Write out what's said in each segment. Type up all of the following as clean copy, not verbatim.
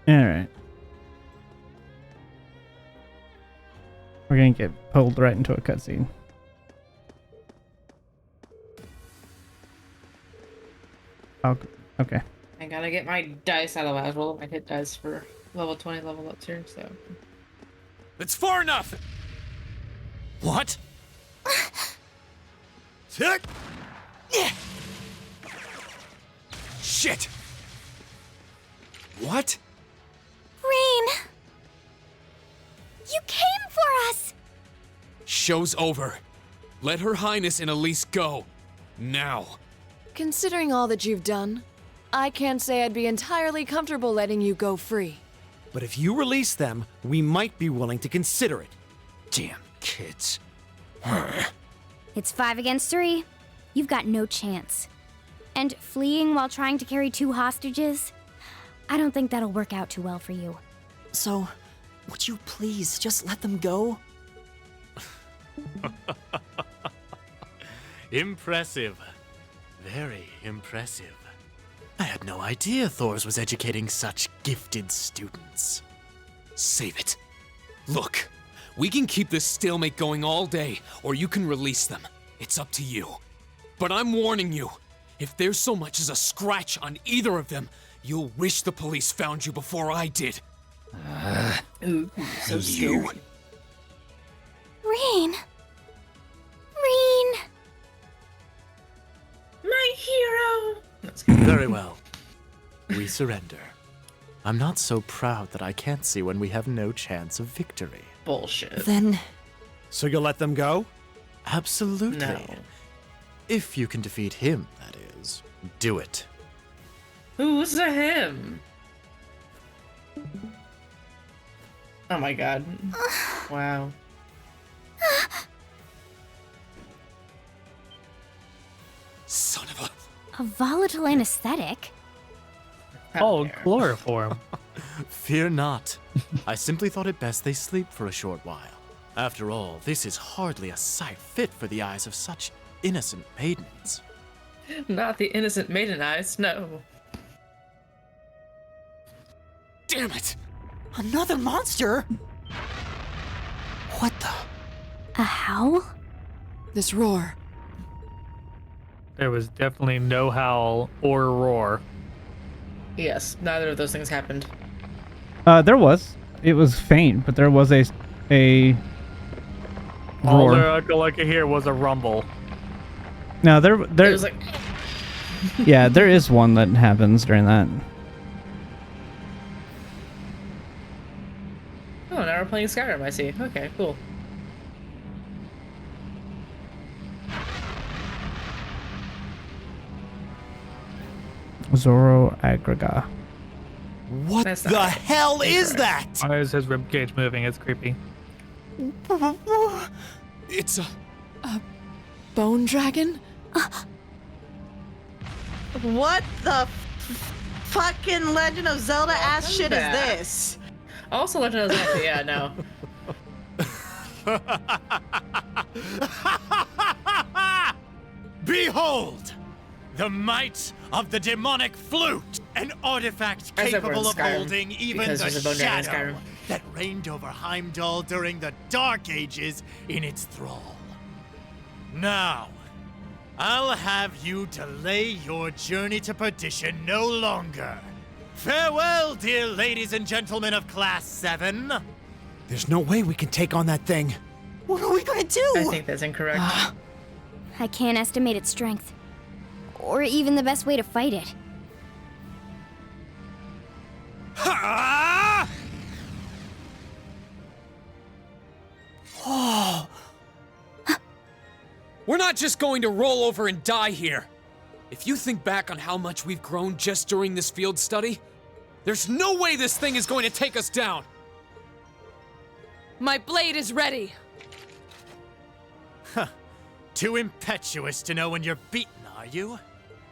All right. We're gonna get pulled right into a cutscene. Oh, okay. I gotta get my dice out of the way. I was rolling my hit dice for level 20 level ups here, so. It's far enough! What? Tick! Shit! What? Rain! You came for us! Show's over. Let Her Highness and Elise go. Now. Considering all that you've done, I can't say I'd be entirely comfortable letting you go free. But if you release them, we might be willing to consider it. Damn kids. It's 5 against 3. You've got no chance. And fleeing while trying to carry 2 hostages? I don't think that'll work out too well for you. So, would you please just let them go? Impressive. Very impressive. I had no idea Thors was educating such gifted students. Save it. Look, we can keep this stalemate going all day, or you can release them. It's up to you. But I'm warning you, if there's so much as a scratch on either of them, you'll wish the police found you before I did. Ooh, so scary. Rain! Rain! My hero! Very well. We surrender. I'm not so proud that I can't see when we have no chance of victory. Bullshit. Then, So you'll let them go? Absolutely. No. If you can defeat him, that is. Do it. Who's a him? Oh my god. Wow. Son of a... A volatile anesthetic? Oh, chloroform. Fear not. I simply thought it best they sleep for a short while. After all, this is hardly a sight fit for the eyes of such innocent maidens. Not the innocent maiden eyes, no. Damn it! another monster? What the? A howl? This roar. There was definitely no howl or roar. Yes, neither of those things happened. There was. It was faint, but there was a All roar. I could hear was a rumble. No, there It was like, yeah, there is one that happens during that. oh, now we're playing Skyrim, I see. Okay, cool. Zoro Agrega. What That's the not hell is incorrect. that? Why is his ribcage moving? It's creepy. It's a... Bone dragon? What the fucking Legend of Zelda ass shit is back. this? Also, Legend of Zelda, yeah, no. Behold! The might of the demonic flute! An artifact I said we're in capable of Skyrim, holding even because the there's a bone dragon in shadow Skyrim. that reigned over Heimdall during the Dark Ages in its thrall. Now, I'll have you delay your journey to perdition no longer. Farewell, dear ladies and gentlemen of Class 7. There's no way we can take on that thing. What are we gonna do? I think that's incorrect. I can't estimate its strength. Or even the best way to fight it. Ha! Oh. We're not just going to roll over and die here. If you think back on how much we've grown just during this field study, there's no way this thing is going to take us down. My blade is ready. Too impetuous to know when you're beaten, are you?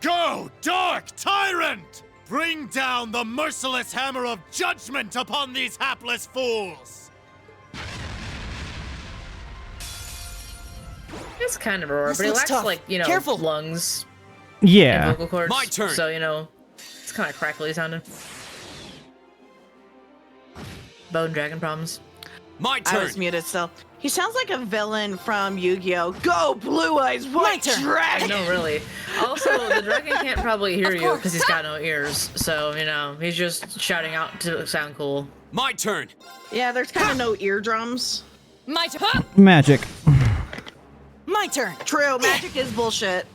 Go, Dark Tyrant! Bring down the merciless hammer of judgment upon these hapless fools! It's kind of a roar, This but it looks lacks, tough. like, you know, Careful. lungs Yeah. and vocal cords. My turn. So, you know, it's kind of crackly sounding. bone dragon problems. My I turn. was muted still. He sounds like a villain from Yu-Gi-Oh! Go, Blue Eyes White Dragon! No, really. Also, the dragon can't probably hear you because he's got no ears. So, you know, he's just shouting out to sound cool. My turn. Yeah, there's kind of no eardrums. My turn. Magic. My turn. True, magic is bullshit.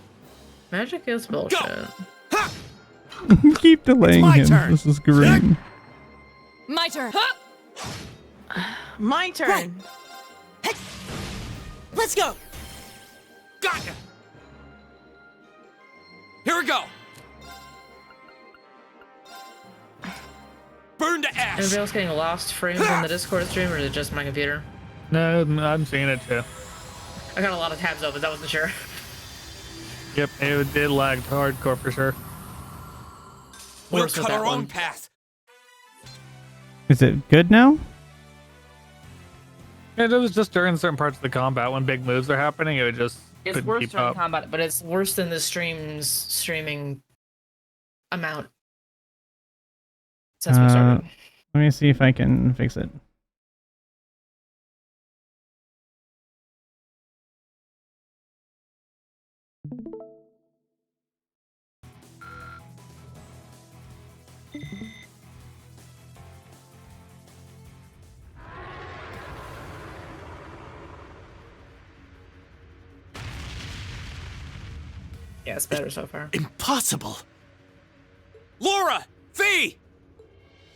Magic is bullshit. Keep delaying my him. turn. This is great. My turn. My turn. Let's go. Gotcha. Here we go. Burn to ash. Anybody else getting lost frames on the Discord stream, or is it just my computer? No, I'm seeing it too. I got a lot of tabs open, I wasn't sure. Yep, it lagged hardcore for sure. We'll Worse with cut that our one. own path. Is it good now? And it was just during certain parts of the combat when big moves are happening, it would just It's couldn't worse keep during up. combat, but it's worse than the streaming amount since we started. Let me see if I can fix it. Yeah, it's better so far. Impossible. Laura, V.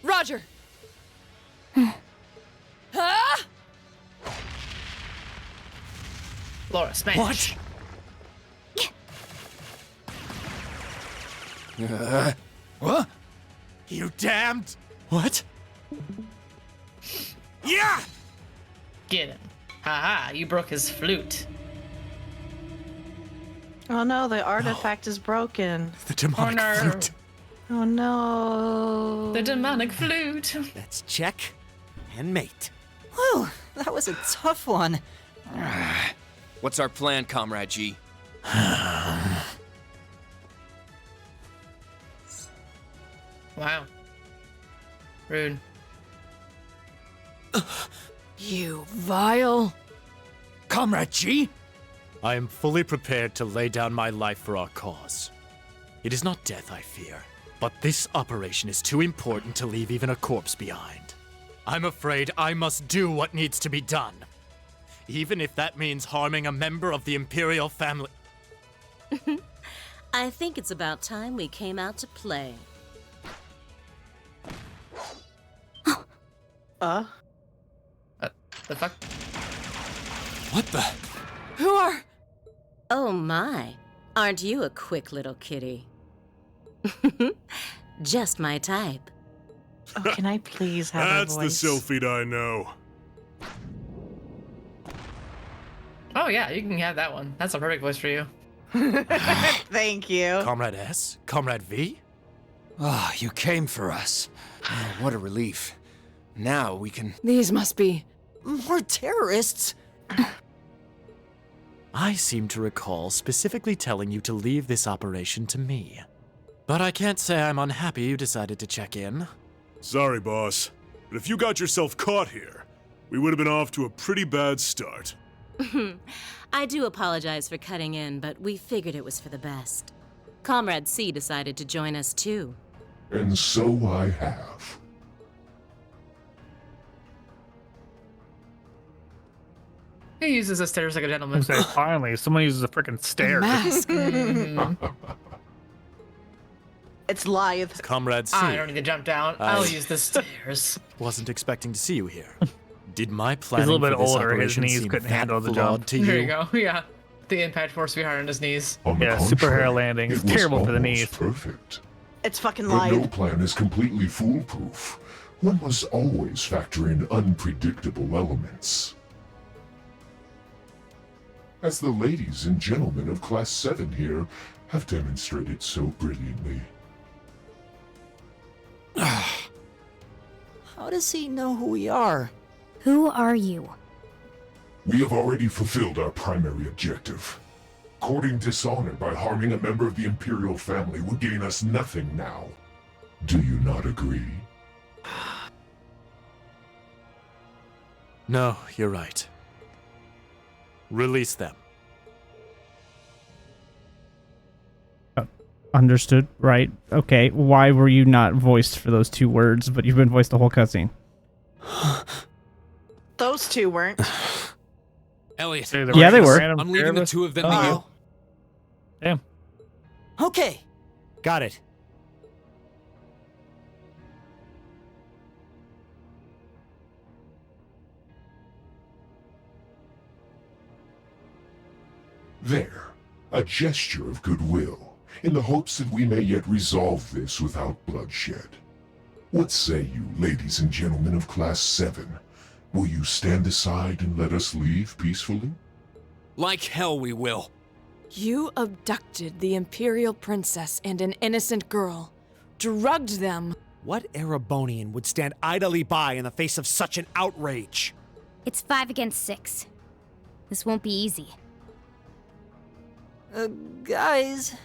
Roger. Huh? Laura, smash. What? What? You damned! What? Yeah! Get him. Haha, you broke his flute. Oh no, the artifact is broken. The demonic no. flute. Oh no. The demonic flute. Let's check and mate. Whew, that was a tough one. What's our plan, Comrade G? Wow. Rude. You vile. Comrade G? I am fully prepared to lay down my life for our cause. It is not death I fear, but this operation is too important to leave even a corpse behind. I'm afraid I must do what needs to be done, even if that means harming a member of the Imperial family. I think it's about time we came out to play. The fuck? What the? Who are? Oh my, aren't you a quick little kitty? Just my type. Oh, can I please have That's a the voice? Sylphid I know. Oh yeah, you can have that one. That's a perfect voice for you. Thank you. Comrade S? Comrade V? Ah, you came for us. Oh, what a relief. Now we can... These must be. More terrorists? I seem to recall specifically telling you to leave this operation to me. But I can't say I'm unhappy you decided to check in. Sorry, boss. But if you got yourself caught here, we would have been off to a pretty bad start. I do apologize for cutting in, but we figured it was for the best. Comrade C decided to join us too. And so I have. He uses the stairs like a gentleman. Say, finally, someone uses a freaking stair. Mask. It's lithe. Comrade C. I don't need to jump down. I'll use the stairs. Wasn't expecting to see you here. Did my plan He's a little bit for this older, his operation knees seem couldn't that handle the flawed jump. to There you? you go. Yeah. The impact force behind his knees. On the Yeah, super contrary, hair landing. It's it was terrible for the almost knees. Perfect. It's fucking But no lithe. plan is completely foolproof. One must always factor in unpredictable elements. As the ladies and gentlemen of Class 7 here have demonstrated so brilliantly. How does he know who we are? Who are you? We have already fulfilled our primary objective. Courting dishonor by harming a member of the Imperial family would gain us nothing now. Do you not agree? No, you're right. Release them. Understood. Right. Okay. Why were you not voiced for those 2 words, but you've been voiced the whole cutscene? Those 2 weren't. Elliot. Yeah, they were. I'm leaving the 2 of them to you. Damn. Okay. Got it. There, a gesture of goodwill, in the hopes that we may yet resolve this without bloodshed. What say you, ladies and gentlemen of Class 7? Will you stand aside and let us leave peacefully? Like hell we will. You abducted the Imperial Princess and an innocent girl. Drugged them. What Erebonian would stand idly by in the face of such an outrage? It's 5 against 6. This won't be easy. Guys.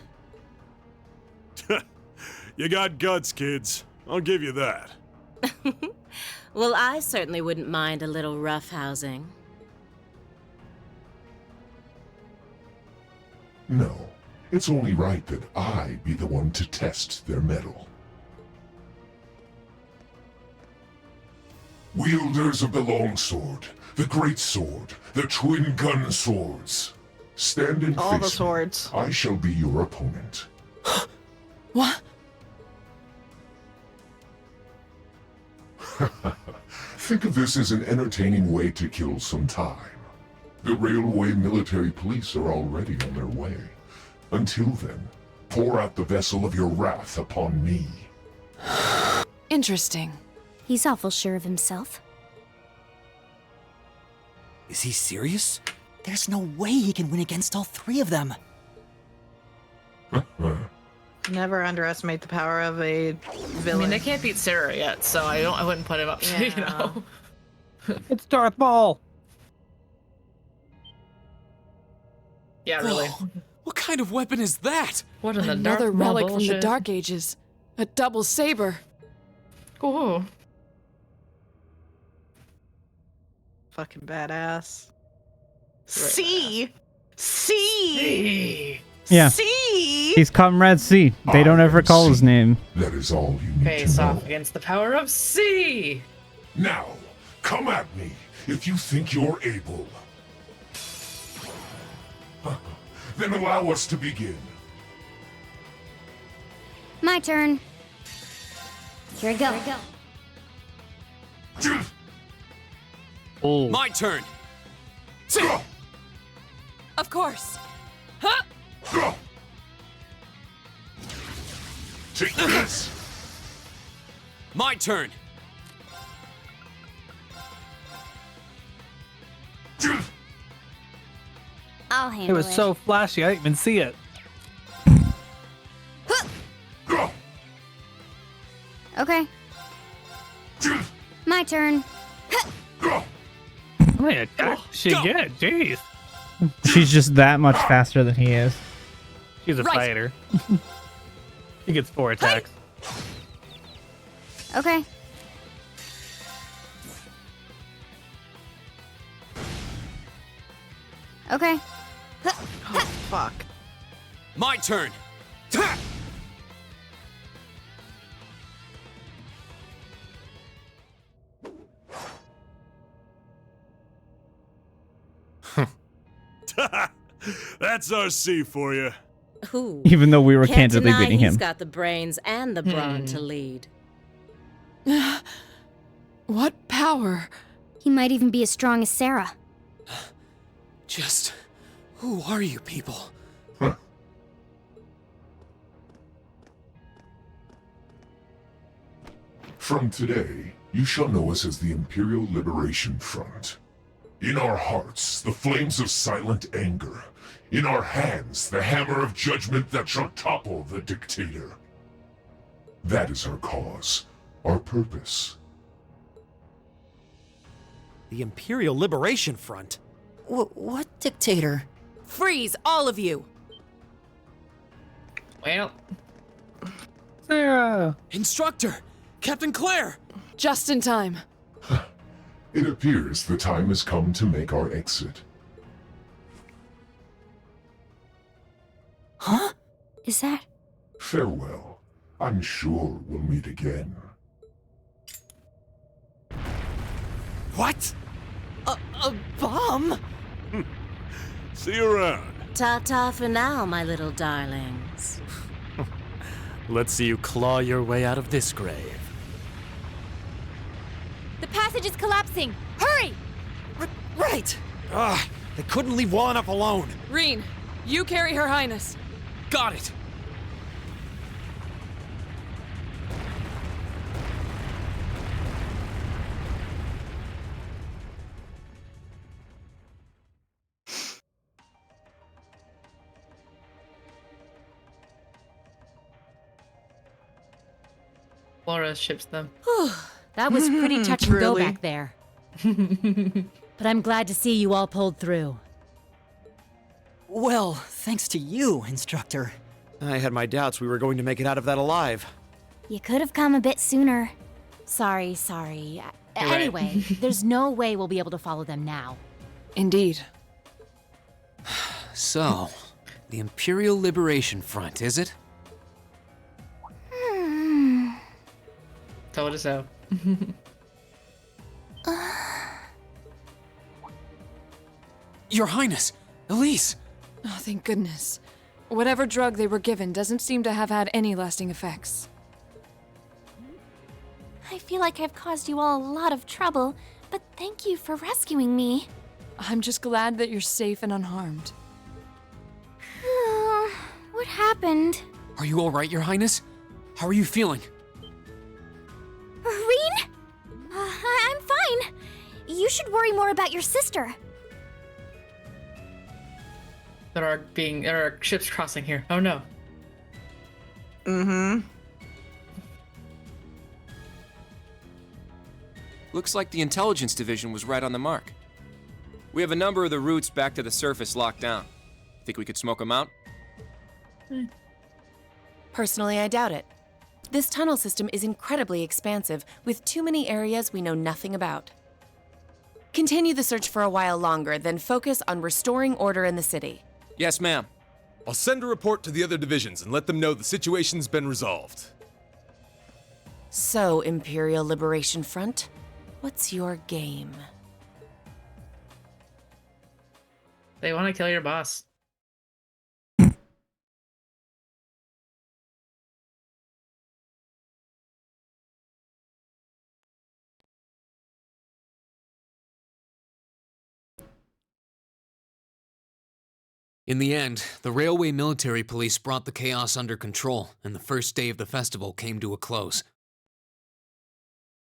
You got guts, kids. I'll give you that. Well, I certainly wouldn't mind a little roughhousing. No, it's only right that I be the one to test their mettle. Wielders of the longsword, the great sword, the twin gun swords. Stand and All face the swords. me. I shall be your opponent. What? Think of this as an entertaining way to kill some time. The railway military police are already on their way. Until then, pour out the vessel of your wrath upon me. Interesting. He's awful sure of himself. Is he serious? There's no way he can win against all 3 of them. Never underestimate the power of a villain. I mean, they can't beat Sarah yet, so I wouldn't put him up to, you know. It's Darth Maul. Yeah, really. Whoa, what kind of weapon is that? What in the Another Darth Maul relic from the bullshit? Dark Ages. A double saber. Ooh. Fucking badass. C. Yeah. C. He's Comrade C. They don't ever call his name. That is all you need Face to know. off against the power of C. Now, come at me if you think you're able. Then allow us to begin. My turn. Here I go. Oh. My turn. Of course. Take this. My turn. I'll handle It was so flashy, I didn't even see it. Okay. My turn. How many attacks did she get? Jeez. She's just that much faster than he is. She's a fighter. He gets 4 attacks. Okay. Okay. Oh, fuck. My turn. That's our C for you. Ooh. Even though we were Can't candidly deny beating he's him. got the brains and the brawn to lead. What power? He might even be as strong as Sarah. Just, who are you people? From today, you shall know us as the Imperial Liberation Front. In our hearts, the flames of silent anger. In our hands, the hammer of judgment that shall topple the dictator. That is our cause, our purpose. The Imperial Liberation Front? What dictator? Freeze, all of you! Well, Sarah. Instructor, Captain Claire. Just in time. It appears the time has come to make our exit. Huh? Is that... Farewell. I'm sure we'll meet again. What? A bomb? See you around. Ta-ta for now, my little darlings. Let's see you claw your way out of this grave. The passage is collapsing! Hurry! Right! They couldn't leave well enough alone. Reen, you carry Her Highness. Got it! Laura ships them. That was pretty touch and go Really? back there. But I'm glad to see you all pulled through. Well, thanks to you, Instructor. I had my doubts we were going to make it out of that alive. You could have come a bit sooner. Sorry. Anyway, there's no way we'll be able to follow them now. Indeed. So, the Imperial Liberation Front, is it? Told us so. Your Highness! Elise! Oh, thank goodness. Whatever drug they were given doesn't seem to have had any lasting effects. I feel like I've caused you all a lot of trouble, but thank you for rescuing me. I'm just glad that you're safe and unharmed. What happened? Are you alright, Your Highness? How are you feeling? Reen? I'm fine. You should worry more about your sister. There are ships crossing here. Oh no. Mm-hmm. Looks like the intelligence division was right on the mark. We have a number of the routes back to the surface locked down. Think we could smoke them out? Personally, I doubt it. This tunnel system is incredibly expansive, with too many areas we know nothing about. Continue the search for a while longer, then focus on restoring order in the city. Yes, ma'am. I'll send a report to the other divisions and let them know the situation's been resolved. So, Imperial Liberation Front, what's your game? They want to kill your boss. In the end, the Railway Military Police brought the chaos under control, and the first day of the festival came to a close.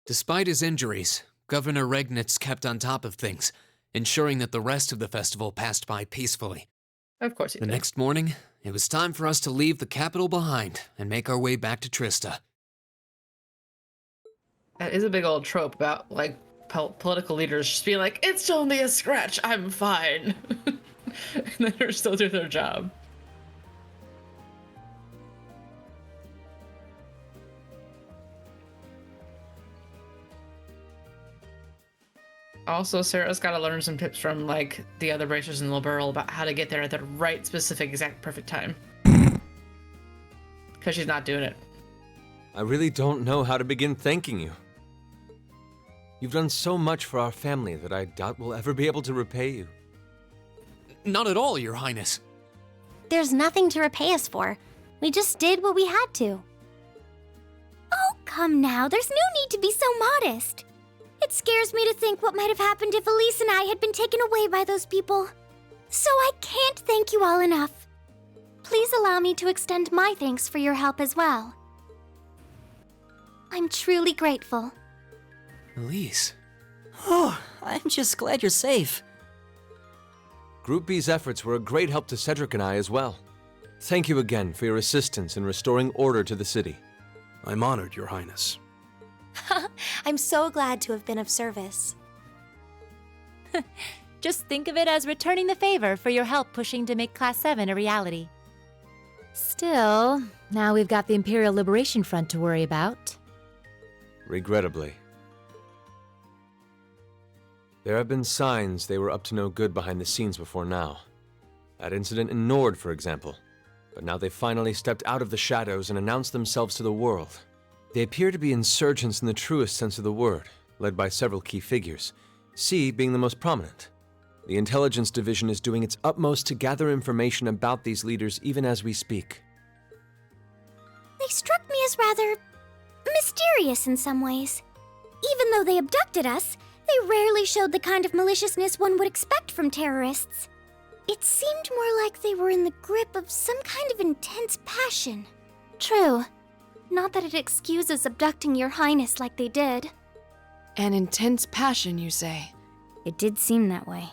Despite his injuries, Governor Regnitz kept on top of things, ensuring that the rest of the festival passed by peacefully. Of course he The did. next morning, it was time for us to leave the capital behind and make our way back to Trista. That is a big old trope about, like, political leaders just being like, it's only a scratch, I'm fine. And then they're still doing their job. Also, Sarah's got to learn some tips from, like, the other bracers in Liberal about how to get there at the right, specific, exact, perfect time. Because she's not doing it. I really don't know how to begin thanking you. You've done so much for our family that I doubt we'll ever be able to repay you. Not at all, Your Highness. There's nothing to repay us for. We just did what we had to. Oh, come now. There's no need to be so modest. It scares me to think what might have happened if Elise and I had been taken away by those people. So I can't thank you all enough. Please allow me to extend my thanks for your help as well. I'm truly grateful. Elise. Oh, I'm just glad you're safe. Group B's efforts were a great help to Cedric and I as well. Thank you again for your assistance in restoring order to the city. I'm honored, Your Highness. I'm so glad to have been of service. Just think of it as returning the favor for your help pushing to make Class 7 a reality. Still, now we've got the Imperial Liberation Front to worry about. Regrettably. There have been signs they were up to no good behind the scenes before now. That incident in Nord, for example. But now they've finally stepped out of the shadows and announced themselves to the world. They appear to be insurgents in the truest sense of the word, led by several key figures, C being the most prominent. The intelligence division is doing its utmost to gather information about these leaders even as we speak. They struck me as rather mysterious in some ways. Even though they abducted us, they rarely showed the kind of maliciousness one would expect from terrorists. It seemed more like they were in the grip of some kind of intense passion. True. Not that it excuses abducting your highness like they did. An intense passion, you say? It did seem that way.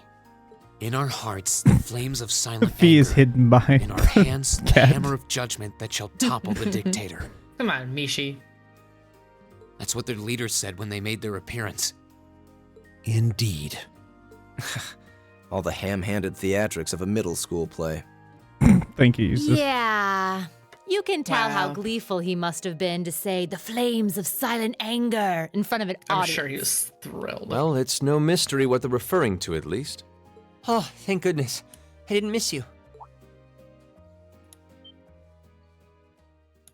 In our hearts, the flames of silent Fee anger. is hidden behind In our hands, the cat. hammer of judgment that shall topple the dictator. Come on, Mishi. That's what their leader said when they made their appearance. Indeed. All the ham-handed theatrics of a middle school play. Thank you, Yusuf. Yeah. You can tell how Wow. gleeful he must have been to say the flames of silent anger in front of an I'm audience. sure he was thrilled. Well, it's no mystery what they're referring to, at least. Oh, thank goodness. I didn't miss you.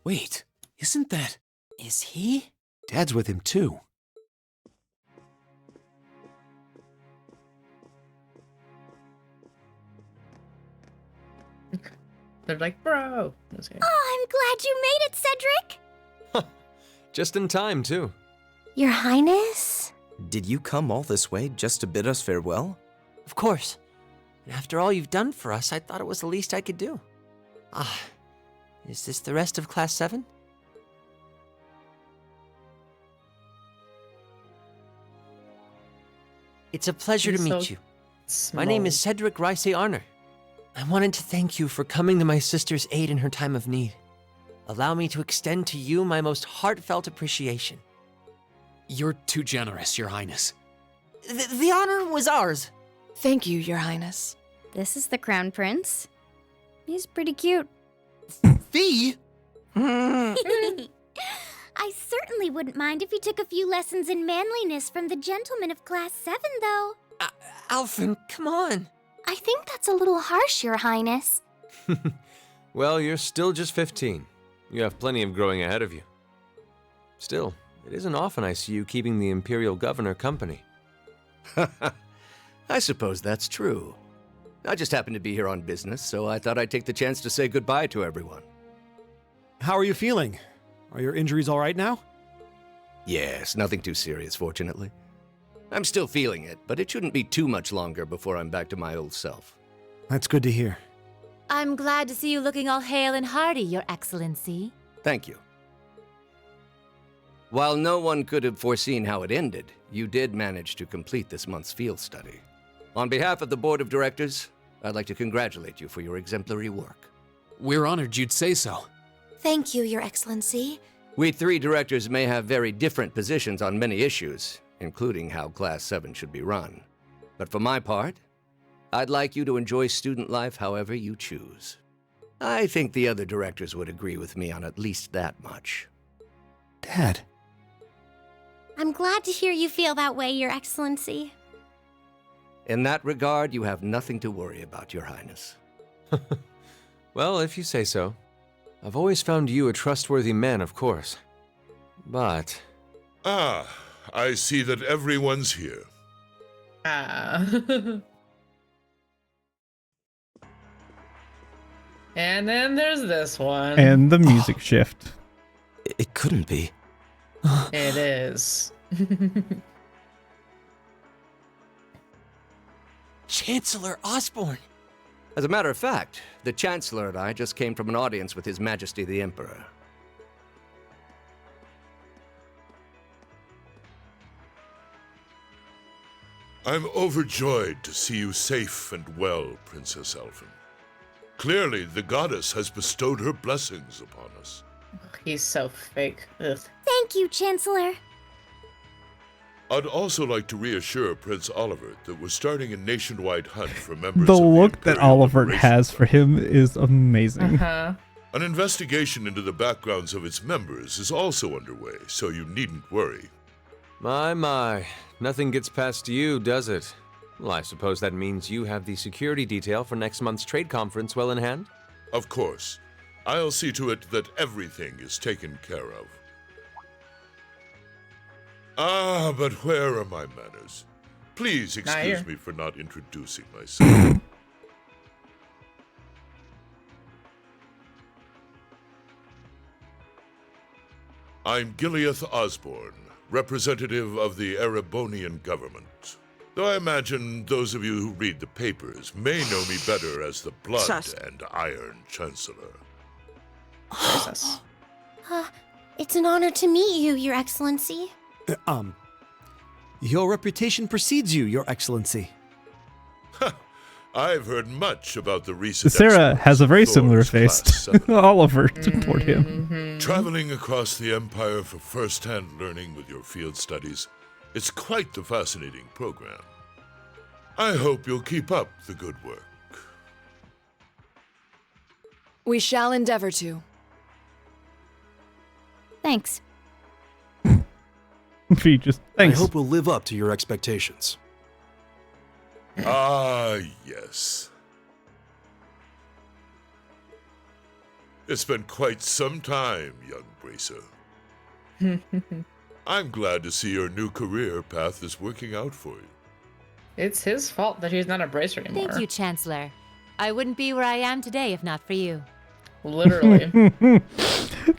Wait, isn't that... Is he? Dad's with him too. They're like, bro. Oh, I'm glad you made it, Cedric! Just in time, too. Your Highness? Did you come all this way just to bid us farewell? Of course. And after all you've done for us, I thought it was the least I could do. Ah, is this the rest of Class 7? It's a pleasure to meet you. My name is Cedric Rice Arner. I wanted to thank you for coming to my sister's aid in her time of need. Allow me to extend to you my most heartfelt appreciation. You're too generous, Your Highness. The honor was ours. Thank you, Your Highness. This is the Crown Prince. He's pretty cute. Fee? I certainly wouldn't mind if you took a few lessons in manliness from the gentlemen of Class 7, though. Alphen, come on. I think that's a little harsh, Your Highness. Well, you're still just 15. You have plenty of growing ahead of you. Still, it isn't often I see you keeping the Imperial Governor company. I suppose that's true. I just happened to be here on business, so I thought I'd take the chance to say goodbye to everyone. How are you feeling? Are your injuries all right now? Yes, nothing too serious, fortunately. I'm still feeling it, but it shouldn't be too much longer before I'm back to my old self. That's good to hear. I'm glad to see you looking all hale and hearty, Your Excellency. Thank you. While no one could have foreseen how it ended, you did manage to complete this month's field study. On behalf of the Board of Directors, I'd like to congratulate you for your exemplary work. We're honored you'd say so. Thank you, Your Excellency. We three directors may have very different positions on many issues, including how Class 7 should be run. But for my part, I'd like you to enjoy student life however you choose. I think the other directors would agree with me on at least that much. Dad. I'm glad to hear you feel that way, Your Excellency. In that regard, you have nothing to worry about, Your Highness. Well, if you say so. I've always found you a trustworthy man, of course. But... Ah, I see that everyone's here. And then there's this one. And the music shift. It couldn't be. It is. Chancellor Osborne. As a matter of fact, the Chancellor and I just came from an audience with His Majesty the Emperor. I'm overjoyed to see you safe and well, Princess Elphin. Clearly, the goddess has bestowed her blessings upon us. He's so fake. Ugh. Thank you, Chancellor. I'd also like to reassure Prince Oliver that we're starting a nationwide hunt for members The of look that Imperial Oliver Liberation has for him is amazing. Uh-huh. An investigation into the backgrounds of its members is also underway, so you needn't worry. My. Nothing gets past you, does it? Well, I suppose that means you have the security detail for next month's trade conference well in hand? Of course. I'll see to it that everything is taken care of. Ah, but where are my manners? Please excuse me for not introducing myself. I'm Gileath Osborne, representative of the Erebonian government. Though I imagine those of you who read the papers may know me better as the Blood and Iron Chancellor. It's an honor to meet you, Your Excellency. Your reputation precedes you, Your Excellency. I've heard much about the recent Sarah has a very similar Thor's face to Oliver toward him. Traveling across the Empire for first-hand learning with your field studies, it's quite the fascinating program. I hope you'll keep up the good work. We shall endeavor to. Thanks. Thanks. I hope we'll live up to your expectations. Ah, yes. It's been quite some time, young Bracer. I'm glad to see your new career path is working out for you. It's his fault that he's not a bracer anymore. Thank you, Chancellor. I wouldn't be where I am today if not for you. Literally.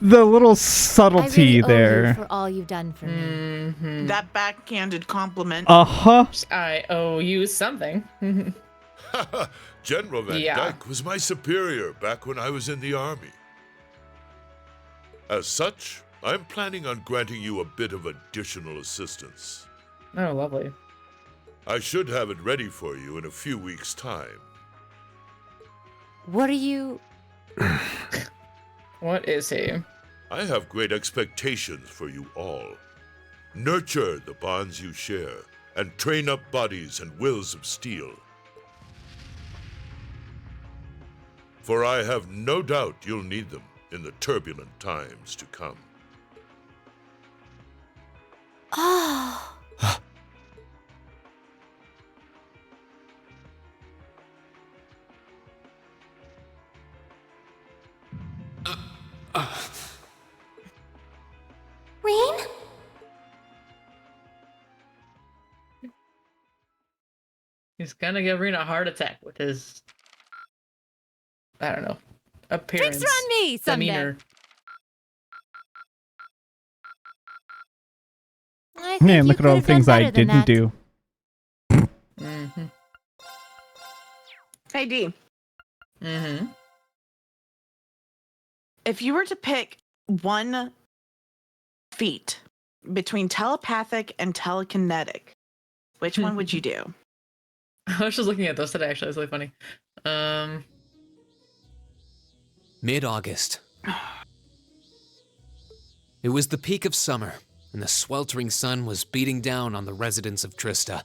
The little subtlety I really owe there. you for all you've done for me. That backhanded compliment. I owe you something. General Van Dyke was my superior back when I was in the army. As such, I'm planning on granting you a bit of additional assistance. Oh, lovely. I should have it ready for you in a few weeks' time. What are you... What is he? I have great expectations for you all. Nurture the bonds you share, and train up bodies and wills of steel. For I have no doubt you'll need them in the turbulent times to come. Oh. Rain? He's gonna give Rena a heart attack with his, I don't know, appearance. Drinks are on me someday. Demeanor. Man, look at all the things I didn't do. Hey, D. If you were to pick one feat between telepathic and telekinetic, which one would you do? I was just looking at those today, actually. It's really funny. Mid-August. It was the peak of summer, and the sweltering sun was beating down on the residents of Trista.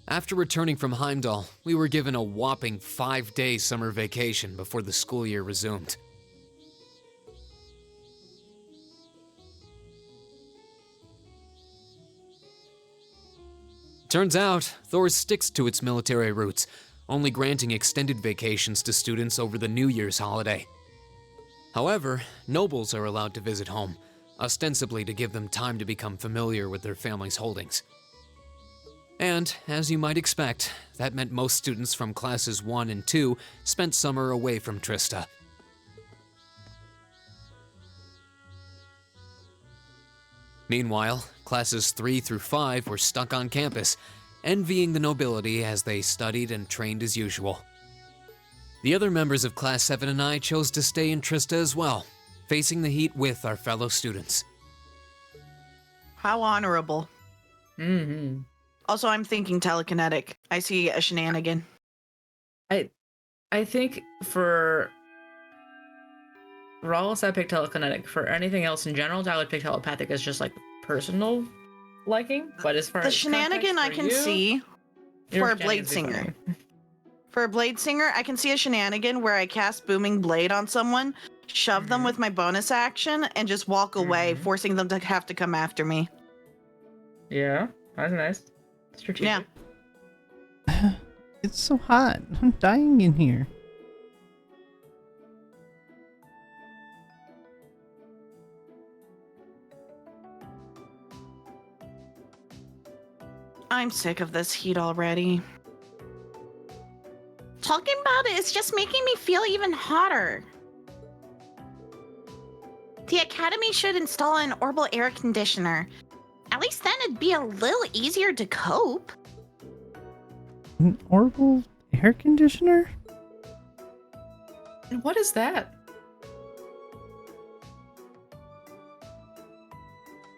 After returning from Heimdall, we were given a whopping 5-day summer vacation before the school year resumed. Turns out, Thor sticks to its military roots, only granting extended vacations to students over the New Year's holiday. However, nobles are allowed to visit home, ostensibly to give them time to become familiar with their family's holdings. And, as you might expect, that meant most students from classes 1 and 2 spent summer away from Trista. Meanwhile, classes 3 through 5 were stuck on campus, envying the nobility as they studied and trained as usual. The other members of Class 7 and I chose to stay in Trista as well, facing the heat with our fellow students. How honorable. Also, I'm thinking telekinetic. I see a shenanigan. I think for Rawls, I pick telekinetic. For anything else in general, I would pick telepathic as just like personal liking. But as far the as shenanigan I can see for a blade singer. For a blade singer, I can see a shenanigan where I cast booming blade on someone shove them with my bonus action and just walk away, forcing them to have to come after me. Yeah, that's nice. Strategic. Yeah. It's so hot. I'm dying in here. I'm sick of this heat already. Talking about it is just making me feel even hotter. The Academy should install an orbital air conditioner. At least then it'd be a little easier to cope. An orbital air conditioner? What is that?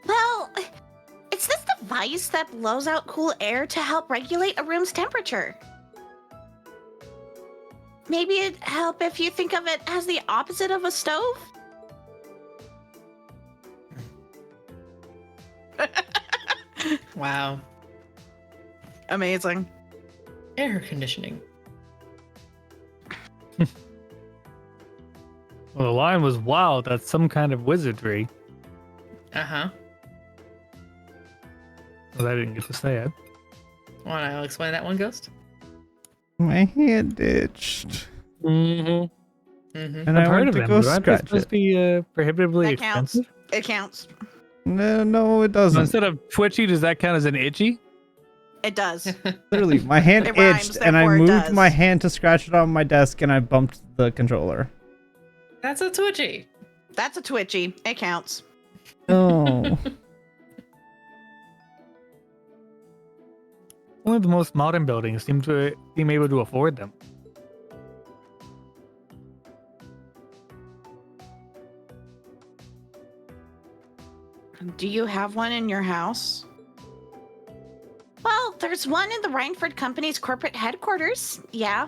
Well, it's this device that blows out cool air to help regulate a room's temperature. Maybe it'd help if you think of it as the opposite of a stove? Wow. Amazing. Air conditioning. Well, the line was wild. That's some kind of wizardry. Uh-huh. Well, I didn't get to say it. Wanna explain that one, Ghost? My hand itched. Mm-hmm. And I heard went of to them. go But aren't they scratch supposed it. to be prohibitively That counts. expensive? It counts. No, it So doesn't. instead of twitchy, does that count as an itchy? It does. Literally, my hand It rhymes, itched, and I therefore it moved does. my hand to scratch it on my desk, and I bumped the controller. That's a twitchy. That's a twitchy. It counts. Oh. Only the most modern buildings seem able to afford them. Do you have one in your house? Well, there's one in the Rhineford Company's corporate headquarters. Yeah.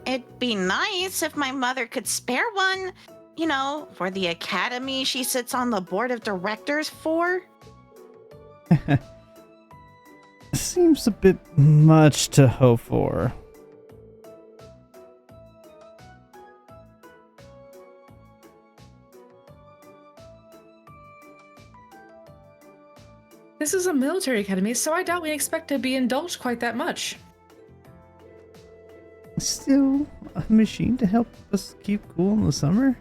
It'd be nice if my mother could spare one, you know, for the academy she sits on the board of directors for. Seems a bit much to hope for. This is a military academy, so I doubt we expect to be indulged quite that much. Still, a machine to help us keep cool in the summer?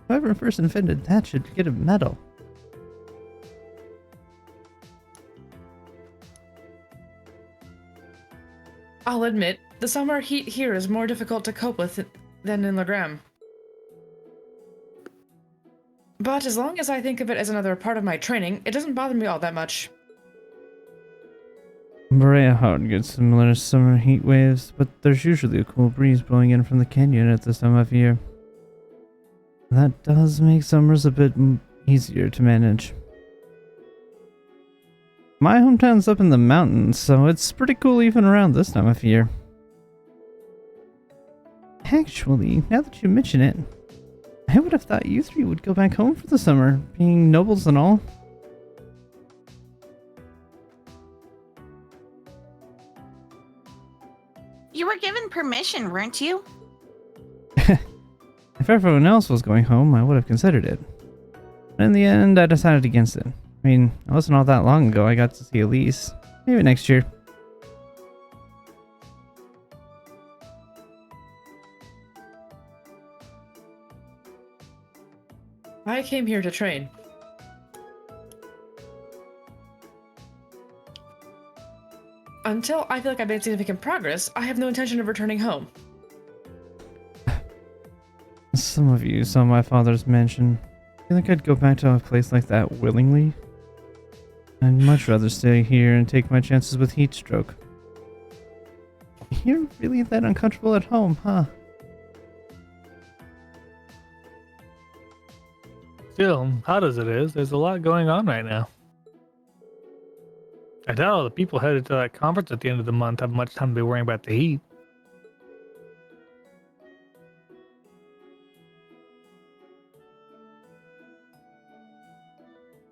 Whoever first invented that should get a medal. I'll admit, the summer heat here is more difficult to cope with than in Legram. But as long as I think of it as another part of my training, it doesn't bother me all that much. Breahout gets similar summer heat waves, but there's usually a cool breeze blowing in from the canyon at this time of year. That does make summers a bit easier to manage. My hometown's up in the mountains, so it's pretty cool even around this time of year. Actually, now that you mention it, I would have thought you three would go back home for the summer, being nobles and all. You were given permission, weren't you? If everyone else was going home, I would have considered it. But in the end, I decided against it. I mean, it wasn't all that long ago I got to see Elise. Maybe next year. I came here to train. Until I feel like I've made significant progress, I have no intention of returning home. Some of you saw my father's mansion. I think I'd go back to a place like that willingly. I'd much rather stay here and take my chances with heat stroke. You're really that uncomfortable at home, huh? Still, hot as it is, there's a lot going on right now. I doubt all the people headed to that conference at the end of the month have much time to be worrying about the heat.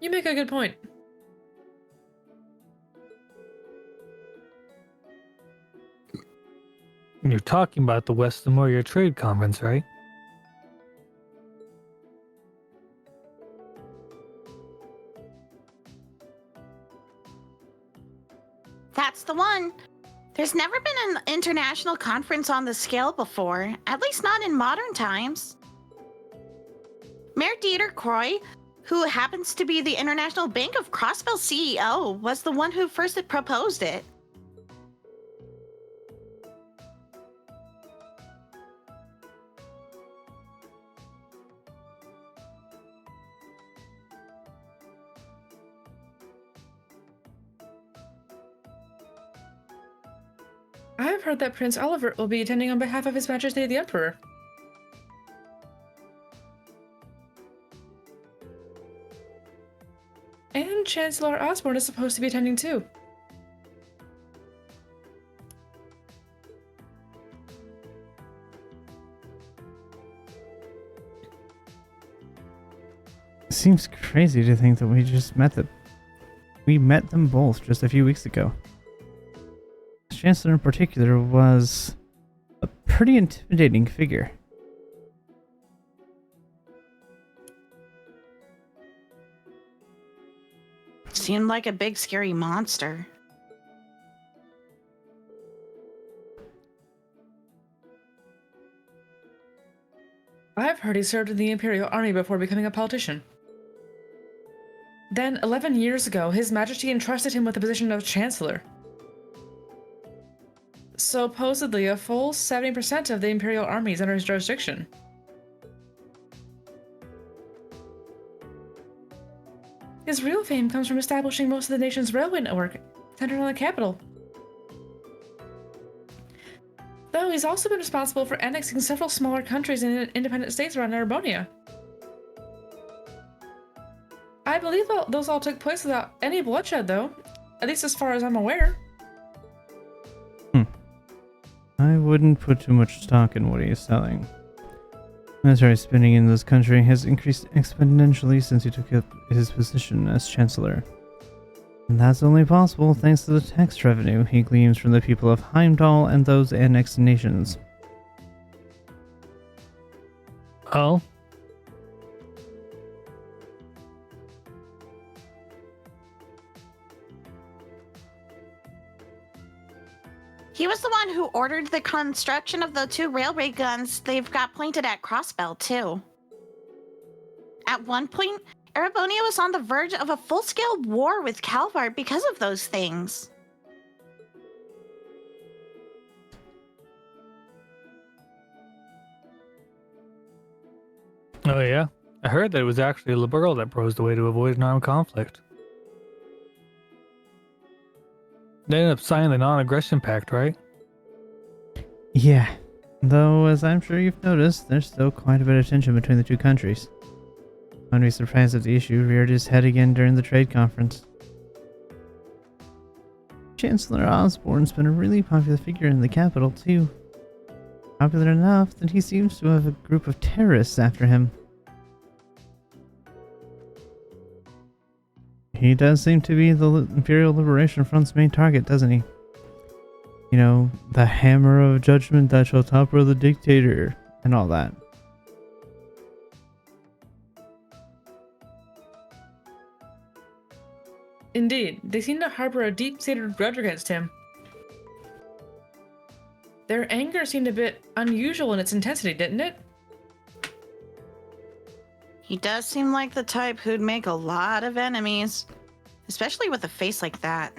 You make a good point. You're talking about the West Lemuria Trade Conference, right? That's the one. There's never been an international conference on this scale before, at least not in modern times. Mayor Dieter Croy, who happens to be the International Bank of Crossbell CEO, was the one who first proposed it. I have heard that Prince Oliver will be attending on behalf of His Majesty the Emperor. And Chancellor Osborne is supposed to be attending too. It seems crazy to think that we just met them. We met them both just a few weeks ago. The Chancellor in particular was a pretty intimidating figure. Seemed like a big scary monster. I've heard he served in the Imperial Army before becoming a politician. Then, 11 years ago, His Majesty entrusted him with the position of Chancellor. Supposedly, a full 70% of the Imperial Army is under his jurisdiction. His real fame comes from establishing most of the nation's railway network, centered on the capital. Though he's also been responsible for annexing several smaller countries and independent states around Narabonia. I believe those all took place without any bloodshed, though, at least as far as I'm aware. I wouldn't put too much stock in what he is selling. Military spending in this country has increased exponentially since he took up his position as Chancellor. And that's only possible thanks to the tax revenue he gleans from the people of Heimdall and those annexed nations. Oh? He was the one who ordered the construction of the 2 railway guns they've got pointed at Crossbell, too. At one point, Erebonia was on the verge of a full-scale war with Calvar because of those things. Oh yeah? I heard that it was actually a liberal that proposed a way to avoid an armed conflict. They ended up signing the non-aggression pact, right? Yeah, though as I'm sure you've noticed, there's still quite a bit of tension between the two countries. I wouldn't be surprised if the issue reared its head again during the trade conference. Chancellor Osborne's been a really popular figure in the capital, too. Popular enough that he seems to have a group of terrorists after him. He does seem to be the Imperial Liberation Front's main target, doesn't he? You know, the hammer of judgment that shall topple the dictator, and all that. Indeed, they seem to harbor a deep-seated grudge against him. Their anger seemed a bit unusual in its intensity, didn't it? He does seem like the type who'd make a lot of enemies, especially with a face like that.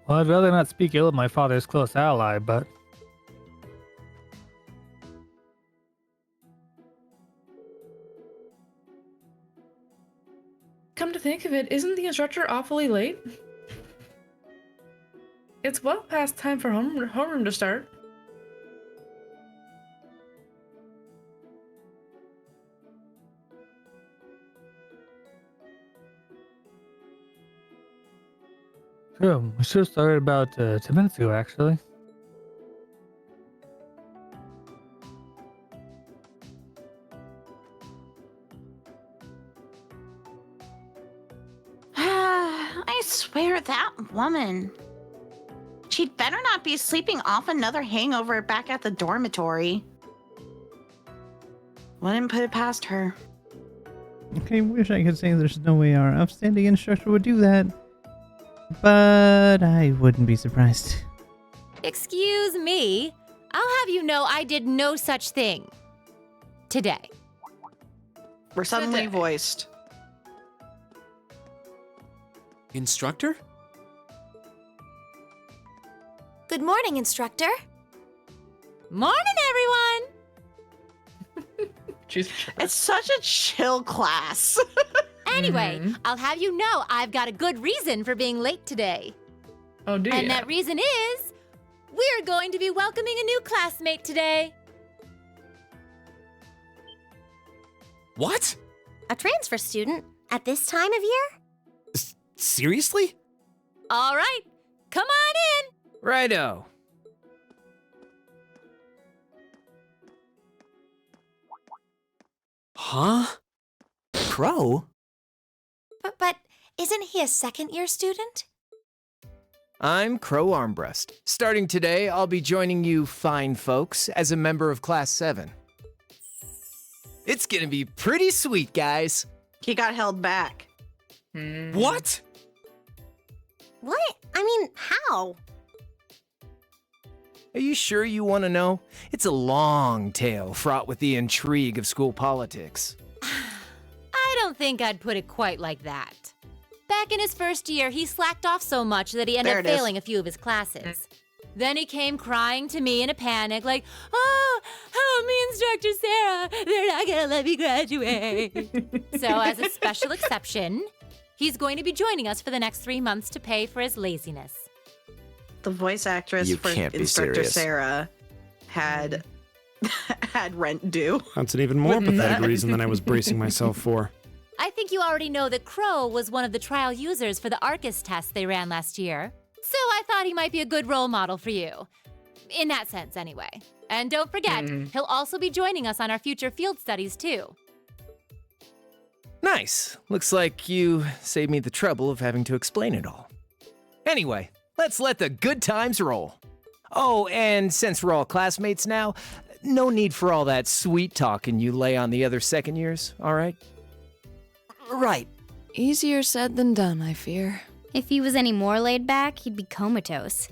Well, I'd rather not speak ill of my father's close ally, but... Come to think of it, isn't the instructor awfully late? It's well past time for homeroom to start. Sure, we should have started about 10 minutes ago, actually. I swear that woman. She'd better not be sleeping off another hangover back at the dormitory. Wouldn't put it past her. Okay, wish I could say there's no way our upstanding instructor would do that. But I wouldn't be surprised. Excuse me. I'll have you know I did no such thing. Today. We're suddenly voiced. Instructor? Good morning, instructor. Morning, everyone! It's such a chill class. Anyway, I'll have you know I've got a good reason for being late today. Oh, do you? And that reason is, we're going to be welcoming a new classmate today. What? A transfer student at this time of year? Seriously? All right, come on in. Righto. Huh? Crow? But isn't he a second-year student? I'm Crow Armbrust. Starting today, I'll be joining you fine folks as a member of Class 7. It's gonna be pretty sweet, guys. He got held back. What? What? I mean, how? Are you sure you want to know? It's a long tale fraught with the intrigue of school politics. I don't think I'd put it quite like that. Back in his first year, he slacked off so much that he ended up failing a few of his classes. Then he came crying to me in a panic like, "Oh, help me, Instructor Sarah, they're not gonna let me graduate." So as a special exception, he's going to be joining us for the next 3 months to pay for his laziness. The voice actress You for can't be Instructor serious. Sarah had rent due. That's an even more pathetic reason than I was bracing myself for. I think you already know that Crow was one of the trial users for the Arcus test they ran last year. So I thought he might be a good role model for you. In that sense, anyway. And don't forget, he'll also be joining us on our future field studies, too. Nice. Looks like you saved me the trouble of having to explain it all. Anyway, let's let the good times roll. Oh, and since we're all classmates now, no need for all that sweet talking you lay on the other second years, all right? Right. Easier said than done, I fear. If he was any more laid back, he'd be comatose.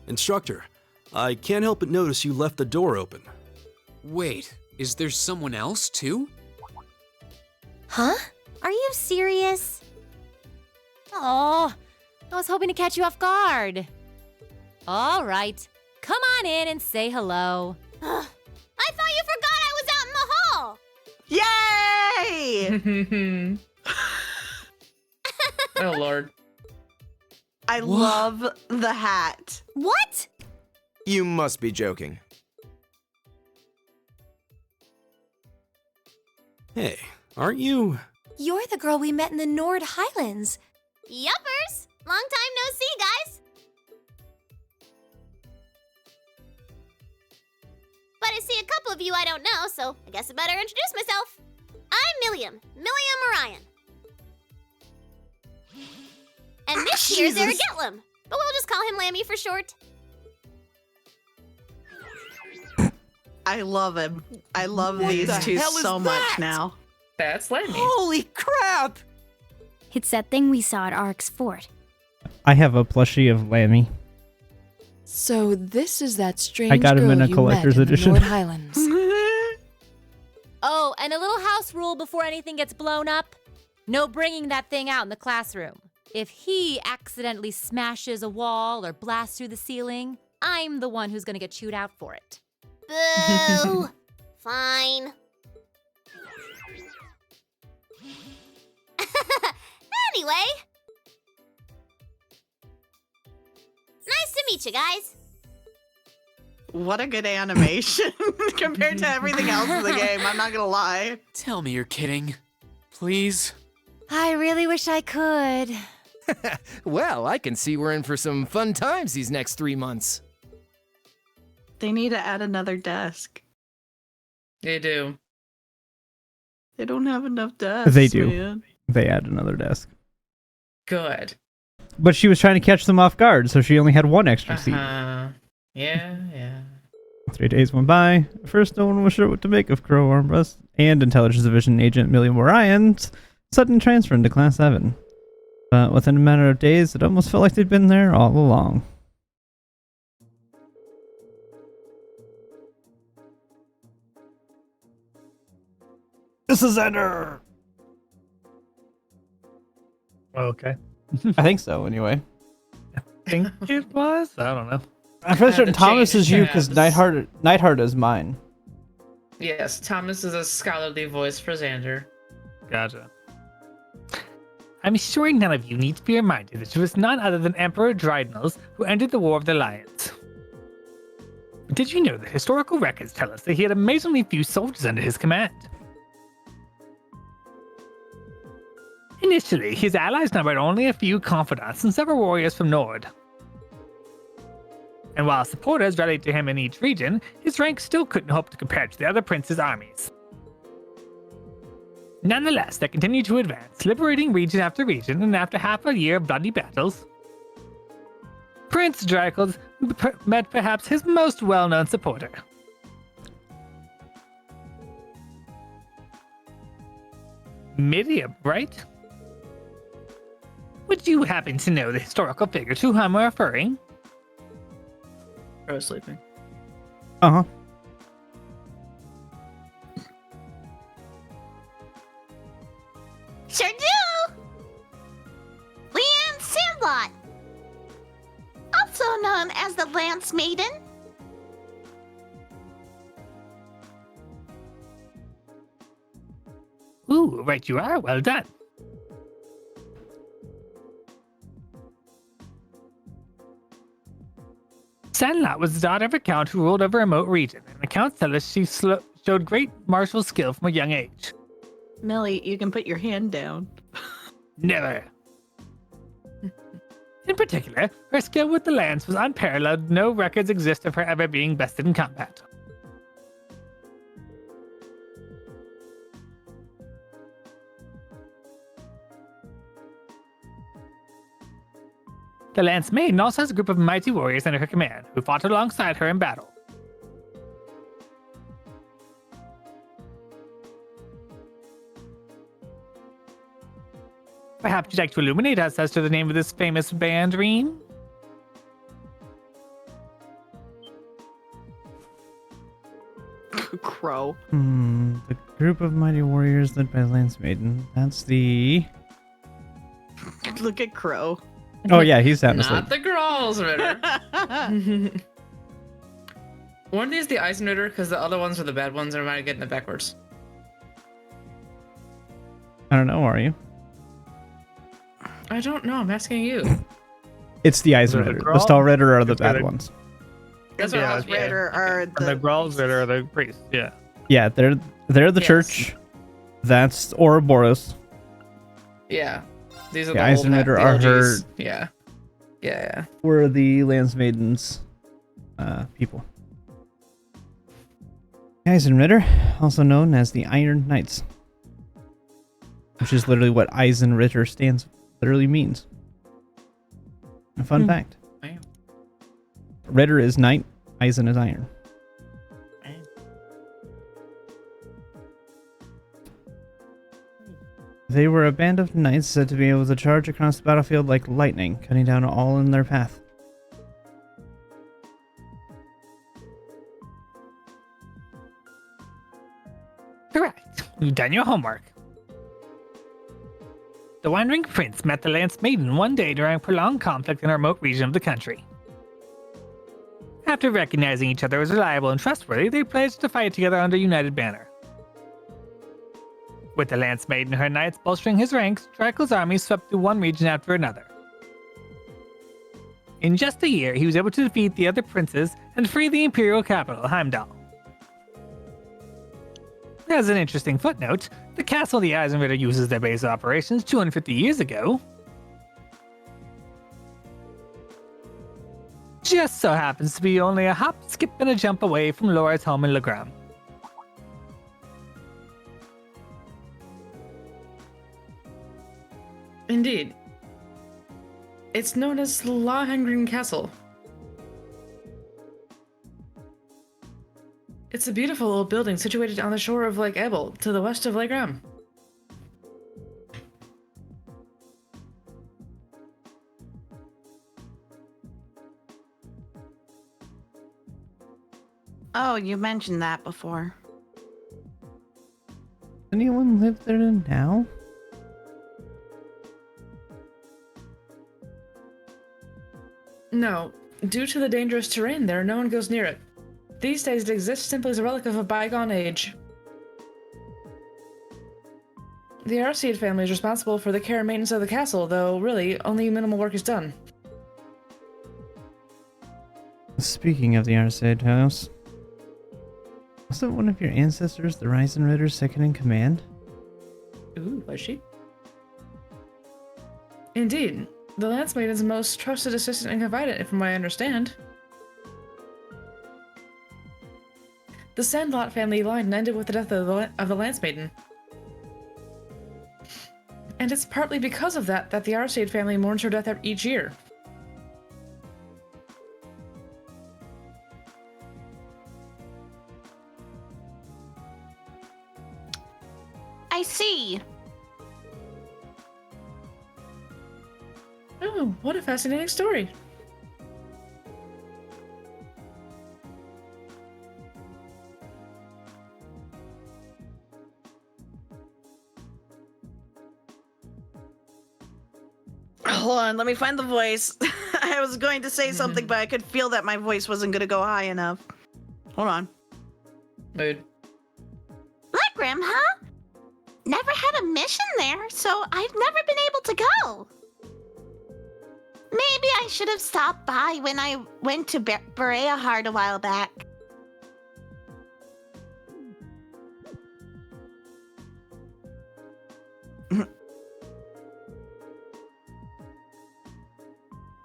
Instructor, I can't help but notice you left the door open. Wait, is there someone else, too? Huh? Are you serious? Oh, I was hoping to catch you off guard. All right, come on in and say hello. I thought you forgot I was out in the hall! Yay! Oh, Lord. I love the hat. What? You must be joking. Hey, aren't you? You're the girl we met in the Nord Highlands. Yuppers! Long time no see, guys. But I see a couple of you I don't know, so I guess I better introduce myself. I'm Milliam Orion. And this here's Eric Getlam, but we'll just call him Lammy for short. I love him. I love these the two hell is so much that? now. That's Lemmy. Holy crap! It's that thing we saw at Ark's fort. I have a plushie of Lammy. So this is that strange I got him girl in a you collector's met in edition. the Nord Highlands. Oh, and a little house rule before anything gets blown up. No bringing that thing out in the classroom. If he accidentally smashes a wall or blasts through the ceiling, I'm the one who's gonna get chewed out for it. Boo! Fine. Anyway. Nice to meet you guys. What a good animation compared to everything else in the game. I'm not gonna lie. Tell me you're kidding. Please? I really wish I could. Well, I can see we're in for some fun times these next 3 months. They need to add another desk. They do. They don't have enough desks. They do. Man. They add another desk. Good. But she was trying to catch them off guard, so she only had one extra seat. Yeah, yeah. 3 days went by. At first, no one was sure what to make of Crow Armbrust and Intelligence Division Agent Millie Morion's sudden transfer into Class 7. But within a matter of days, it almost felt like they'd been there all along. This is Ender! Okay. I think so, anyway. I think it was? I don't know. I'm pretty certain to Thomas change is you because tabs. Nightheart is mine. Yes, Thomas is a scholarly voice for Xander. Gotcha. I'm sure none of you need to be reminded that it was none other than Emperor Drydenals who ended the War of the Lions. Did you know that historical records tell us that he had amazingly few soldiers under his command? Initially, his allies numbered only a few confidants and several warriors from Nord. And while supporters rallied to him in each region, his rank still couldn't hope to compare to the other prince's armies. Nonetheless, they continued to advance, liberating region after region, and after half a year of bloody battles, Prince Dracula met perhaps his most well-known supporter. Miriam, right? Would you happen to know the historical figure to whom we're referring? I was sleeping. Uh-huh. Sure do! Leanne Sandlot, also known as the Lance Maiden. Ooh, right you are. Well done. Sandlot was the daughter of a count who ruled over a remote region, and accounts tell us she showed great martial skill from a young age. Millie, you can put your hand down. Never. In particular, her skill with the lance was unparalleled. No records exist of her ever being bested in combat. The Lance Maiden also has a group of mighty warriors under her command, who fought alongside her in battle. Perhaps you'd like to illuminate us as to the name of this famous band, Reem? Crow. The group of mighty warriors led by Lance Maiden. That's the... Look at Crow. Oh yeah, he's sound asleep. Not the Grolls Ritter. Weren't these the Eisenritter? Because the other ones are the bad ones, or am I getting it backwards? I don't know, are you? I don't know, I'm asking you. It's the Eisenritter. The Stahl Ritter are the bad ones. That's what I was Ritter are And the Grolls Ritter are the priests, yeah. Yeah, they're the church. That's Ouroboros. Yeah. These are The the Eisenritter are her... Yeah. Yeah. We're the Lance Maiden's people. Eisenritter, also known as the Iron Knights. Which is literally what Eisenritter literally means. A fun fact. Damn. Ritter is knight, Eisen is iron. They were a band of knights said to be able to charge across the battlefield like lightning, cutting down all in their path. Correct. You've done your homework. The Wandering Prince met the Lance Maiden one day during a prolonged conflict in a remote region of the country. After recognizing each other as reliable and trustworthy, they pledged to fight together under a united banner. With the Lance Maiden and her knights bolstering his ranks, Dracula's army swept through one region after another. In just a year, he was able to defeat the other princes and free the imperial capital, Heimdall. As an interesting footnote, the castle the Eisenritter uses their base of operations 250 years ago just so happens to be only a hop, skip, and a jump away from Laura's home in Legram. Indeed. It's known as Lohengrin Castle. It's a beautiful old building situated on the shore of Lake Ebel, to the west of Lake Ram. Oh, you mentioned that before. Anyone live there now? No. Due to the dangerous terrain there, no one goes near it. These days it exists simply as a relic of a bygone age. The Arseid family is responsible for the care and maintenance of the castle, though really, only minimal work is done. Speaking of the Arseid house, wasn't one of your ancestors the Reisenritter's second in command? Ooh, was she? Indeed. The Lance Maiden's most trusted assistant and confidant, from what I understand. The Sandlot family line ended with the death of the Lance Maiden. And it's partly because of that the Arseid family mourns her death each year. I see. Oh, what a fascinating story. Hold on, let me find the voice. I was going to say something, but I could feel that my voice wasn't going to go high enough. Hold on. Mood. Blackrim, huh? Never had a mission there, so I've never been able to go. Maybe I should have stopped by when I went to Berea a while back.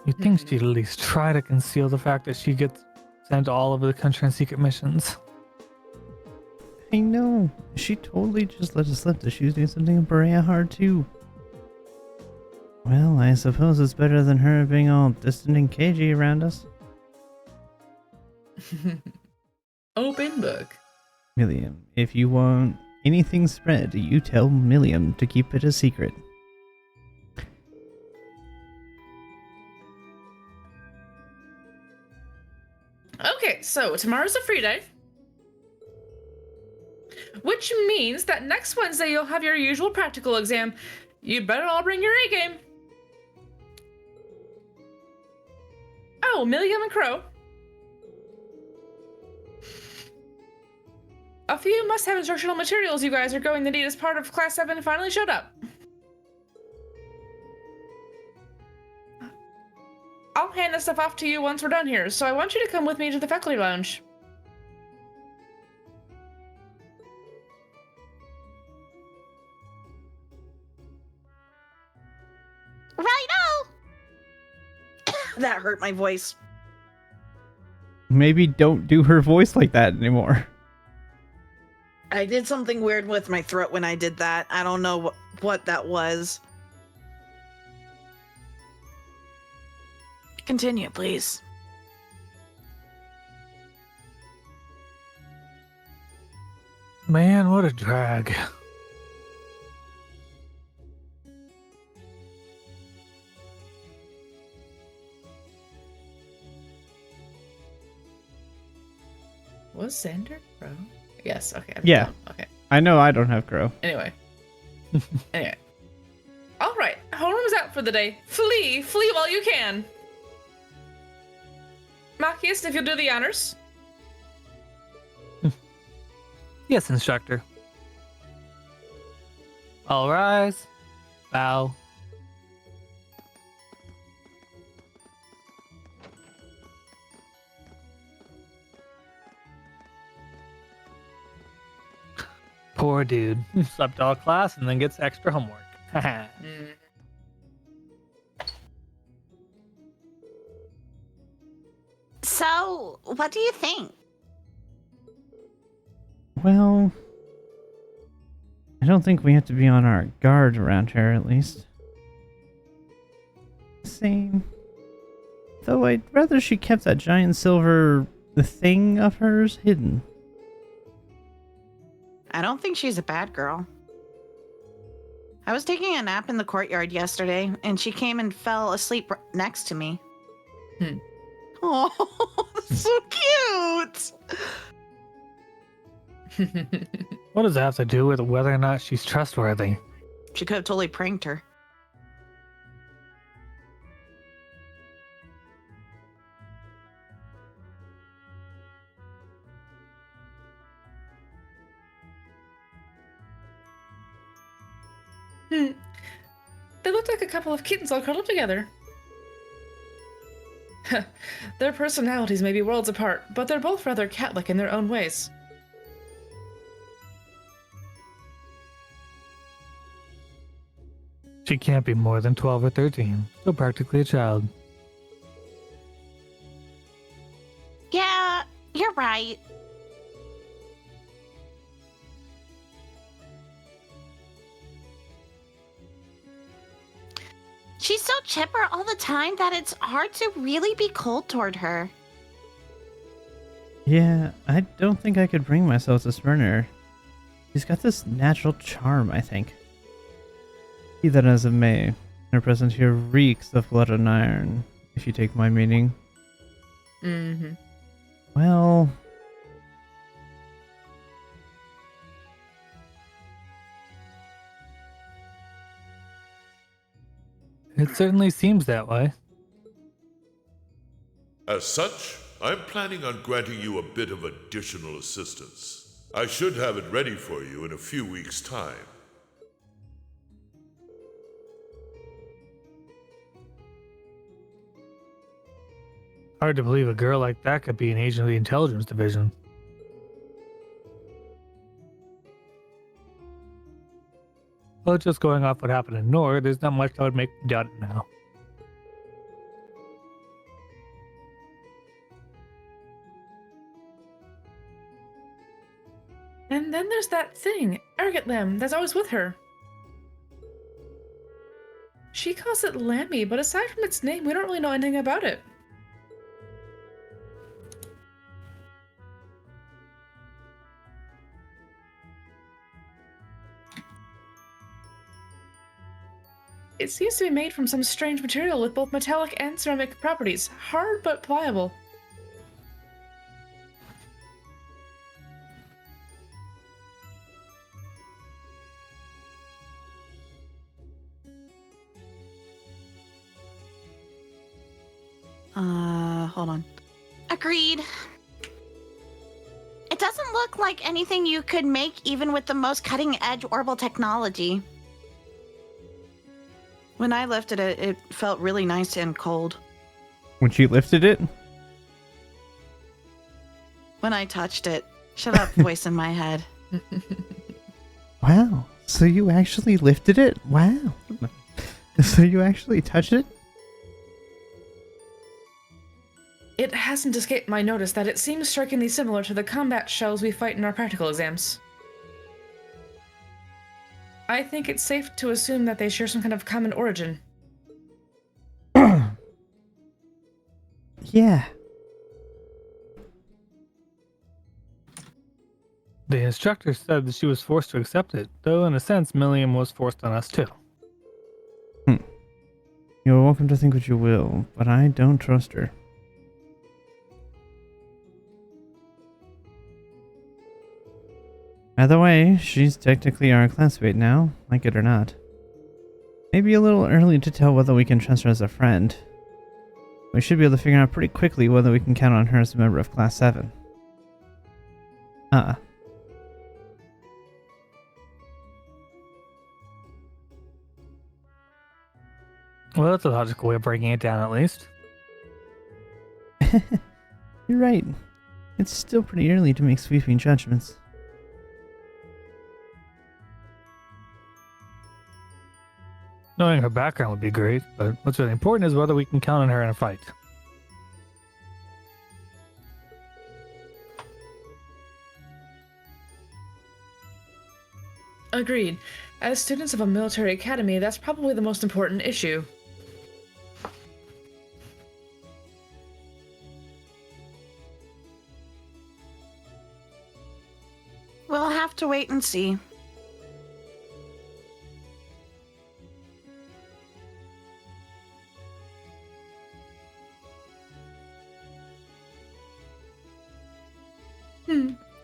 You'd think she'd at least try to conceal the fact that she gets sent all over the country on secret missions. I know. She totally just let it slip that she was doing something in Berea hard too. Well, I suppose it's better than her being all distant and cagey around us. Open book. Milliam, if you want anything spread, you tell Milliam to keep it a secret. Okay, so tomorrow's a free day. Which means that next Wednesday you'll have your usual practical exam. You'd better all bring your A game. Oh, Milliam and Crow. A few must-have instructional materials you guys are going to need as part of Class 7 finally showed up. I'll hand this stuff off to you once we're done here, so I want you to come with me to the faculty lounge. Righto! That hurt my voice. Maybe don't do her voice like that anymore. I did something weird with my throat when I did that. I don't know what that was. Continue, please. Man, what a drag. Was Xander Crow? Yes, okay. Yeah. Okay. I know I don't have Crow. Anyway. Alright, homeroom's out for the day. Flee! Flee while you can! Machias, if you'll do the honors. Yes, instructor. All rise. Bow. Poor dude. Slept all class and then gets extra homework. So, what do you think? Well, I don't think we have to be on our guard around here, at least. Same. Though I'd rather she kept that giant silver thing of hers hidden. I don't think she's a bad girl. I was taking a nap in the courtyard yesterday, and she came and fell asleep next to me. Oh, that's so cute! What does that have to do with whether or not she's trustworthy? She could have totally pranked her. They looked like a couple of kittens all curled up together. Their personalities may be worlds apart, but they're both rather cat-like in their own ways. She can't be more than 12 or 13, so practically a child. Yeah, you're right. She's so chipper all the time that it's hard to really be cold toward her. Yeah, I don't think I could bring myself to spurn her. She's got this natural charm, I think. Be that as it may, her presence here reeks of blood and iron, if you take my meaning. Mm-hmm. Well... It certainly seems that way. As such, I'm planning on granting you a bit of additional assistance. I should have it ready for you in a few weeks' time. Hard to believe a girl like that could be an agent of the intelligence division. Well, just going off what happened in Nord, there's not much that would make me doubt it now. And then there's that thing, Arrogant Lamb, that's always with her. She calls it Lammy, but aside from its name, we don't really know anything about it. It seems to be made from some strange material with both metallic and ceramic properties. Hard but pliable. Hold on. Agreed. It doesn't look like anything you could make even with the most cutting-edge orbital technology. When I lifted it, it felt really nice and cold. When she lifted it? When I touched it. Shut up, voice in my head. Wow. So you actually lifted it? Wow. So you actually touched it? It hasn't escaped my notice that it seems strikingly similar to the combat shells we fight in our practical exams. I think it's safe to assume that they share some kind of common origin. Yeah. The instructor said that she was forced to accept it, though in a sense Milliam was forced on us too. You're welcome to think what you will, but I don't trust her. Either way, she's technically our classmate now, like it or not. Maybe a little early to tell whether we can trust her as a friend. We should be able to figure out pretty quickly whether we can count on her as a member of Class 7. Well, that's a logical way of breaking it down, at least. You're right. It's still pretty early to make sweeping judgments. Knowing her background would be great, but what's really important is whether we can count on her in a fight. Agreed. As students of a military academy, that's probably the most important issue. We'll have have to wait and see.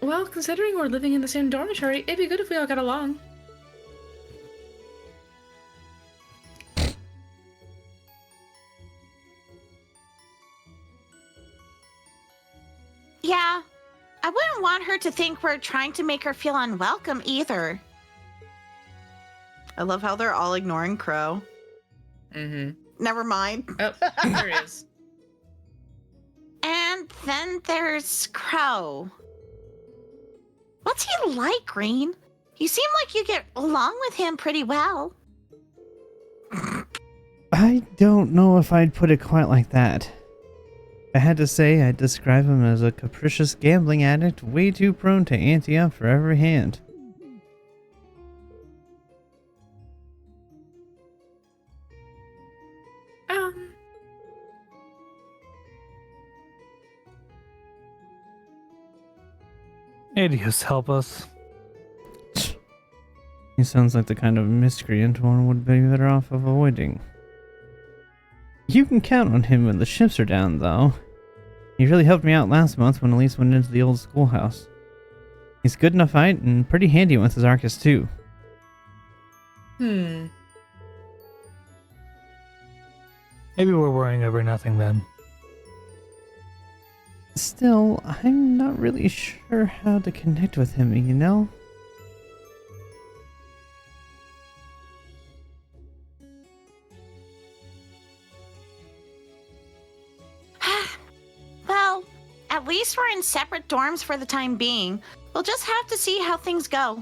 Well, considering we're living in the same dormitory, it'd be good if we all got along. Yeah, I wouldn't want her to think we're trying to make her feel unwelcome either. I love how they're all ignoring Crow. Mm-hmm. Never mind. Oh, there he is. And then there's Crow. What's he like, Green? You seem like you get along with him pretty well. I don't know if I'd put it quite like that. If I had to say, I'd describe him as a capricious gambling addict way too prone to ante up for every hand. Idios help us. He sounds like the kind of miscreant one would be better off avoiding. You can count on him when the ships are down, though. He really helped me out last month when Elise went into the old schoolhouse. He's good in a fight and pretty handy with his Arcus, too. Maybe we're worrying over nothing then. Still, I'm not really sure how to connect with him, you know? Well, at least we're in separate dorms for the time being. We'll just have to see how things go.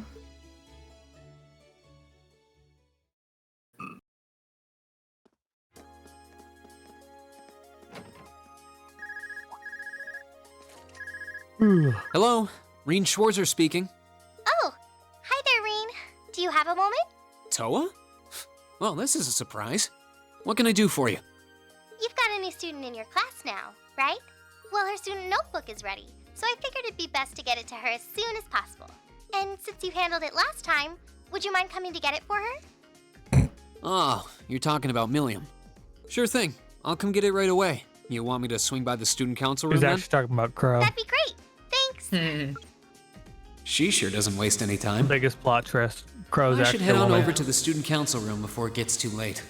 Hello, Reen Schwarzer speaking. Oh, hi there, Reen. Do you have a moment? Toa? Well, this is a surprise. What can I do for you? You've got a new student in your class now, right? Well, her student notebook is ready, so I figured it'd be best to get it to her as soon as possible. And since you handled it last time, would you mind coming to get it for her? Oh, you're talking about Milliam. Sure thing. I'll come get it right away. You want me to swing by the student council room He's then? actually talking about Crow. That'd be great. Thanks. She sure doesn't waste any time. Biggest plot twist. Crow's I should actually head a on woman. over to the student council room before it gets too late.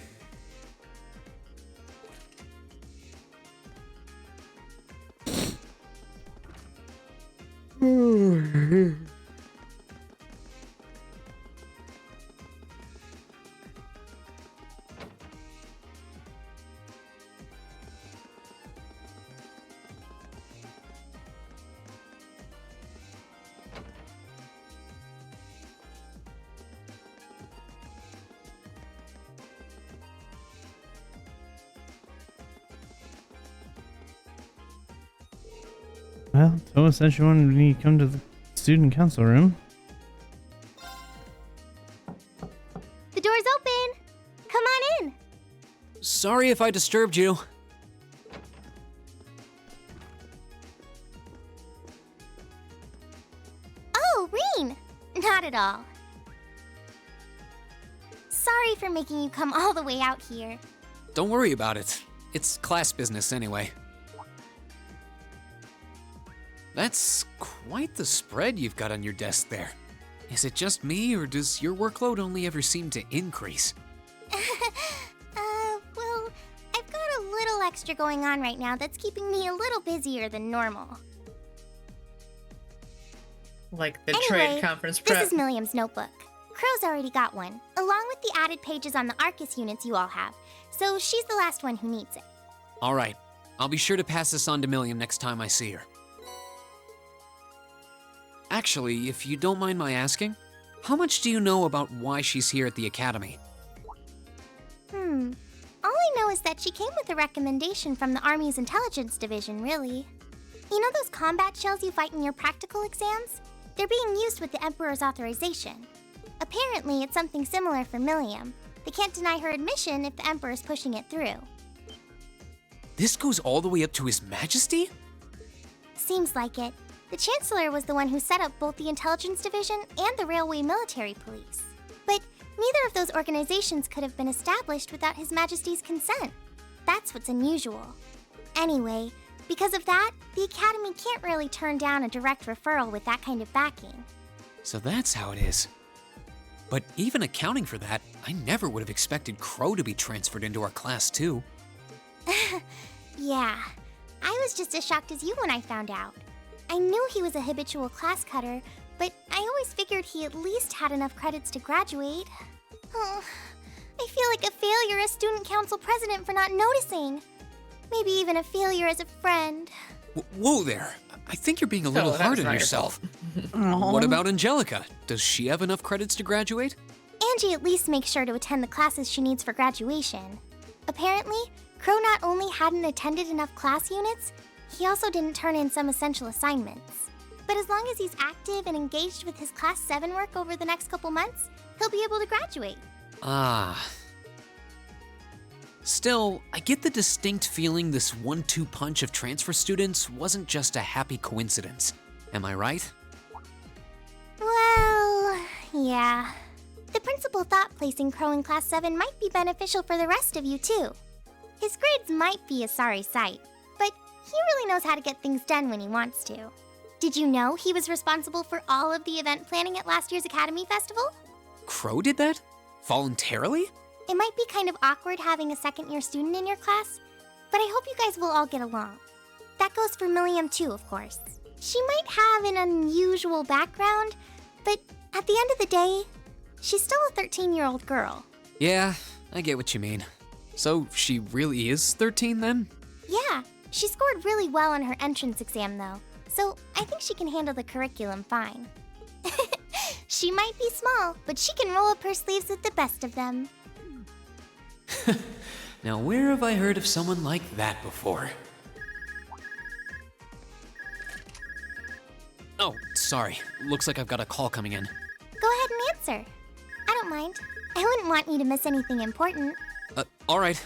Well, Toa said she wanted me to come to the student council room. The door's open. Come on in. Sorry if I disturbed you. Oh, Reen. Not at all. Sorry for making you come all the way out here. Don't worry about it. It's class business anyway. That's quite the spread you've got on your desk there. Is it just me, or does your workload only ever seem to increase? Well, I've got a little extra going on right now that's keeping me a little busier than normal. Like the Anyway, trade conference prep. This is Milliam's notebook. Crow's already got one, along with the added pages on the Arcus units you all have, so she's the last one who needs it. All right, I'll be sure to pass this on to Milliam next time I see her. Actually, if you don't mind my asking, how much do you know about why she's here at the Academy? All I know is that she came with a recommendation from the Army's Intelligence Division, really. You know those combat shells you fight in your practical exams? They're being used with the Emperor's authorization. Apparently, it's something similar for Milliam. They can't deny her admission if the Emperor's pushing it through. This goes all the way up to His Majesty? Seems like it. The Chancellor was the one who set up both the Intelligence Division and the Railway Military Police. But neither of those organizations could have been established without His Majesty's consent. That's what's unusual. Anyway, because of that, the Academy can't really turn down a direct referral with that kind of backing. So that's how it is. But even accounting for that, I never would have expected Crow to be transferred into our class too. Yeah, I was just as shocked as you when I found out. I knew he was a habitual class cutter, but I always figured he at least had enough credits to graduate. Oh, I feel like a failure as student council president for not noticing. Maybe even a failure as a friend. Whoa there! I think you're being a little hard on yourself. What about Angelica? Does she have enough credits to graduate? Angie at least makes sure to attend the classes she needs for graduation. Apparently, Crow not only hadn't attended enough class units, he also didn't turn in some essential assignments. But as long as he's active and engaged with his Class 7 work over the next couple months, he'll be able to graduate. Ah. Still, I get the distinct feeling this 1-2 punch of transfer students wasn't just a happy coincidence. Am I right? Well, yeah. The principal thought placing Crow in Class 7 might be beneficial for the rest of you, too. His grades might be a sorry sight, but he really knows how to get things done when he wants to. Did you know he was responsible for all of the event planning at last year's Academy Festival? Crow did that? Voluntarily? It might be kind of awkward having a second-year student in your class, but I hope you guys will all get along. That goes for Milliam too, of course. She might have an unusual background, but at the end of the day, she's still a 13-year-old girl. Yeah, I get what you mean. So she really is 13 then? Yeah, she scored really well on her entrance exam though, so I think she can handle the curriculum fine. She might be small, but she can roll up her sleeves with the best of them. Now where have I heard of someone like that before? Oh, sorry. Looks like I've got a call coming in. Go ahead and answer. I don't mind. I wouldn't want you to miss anything important. Alright.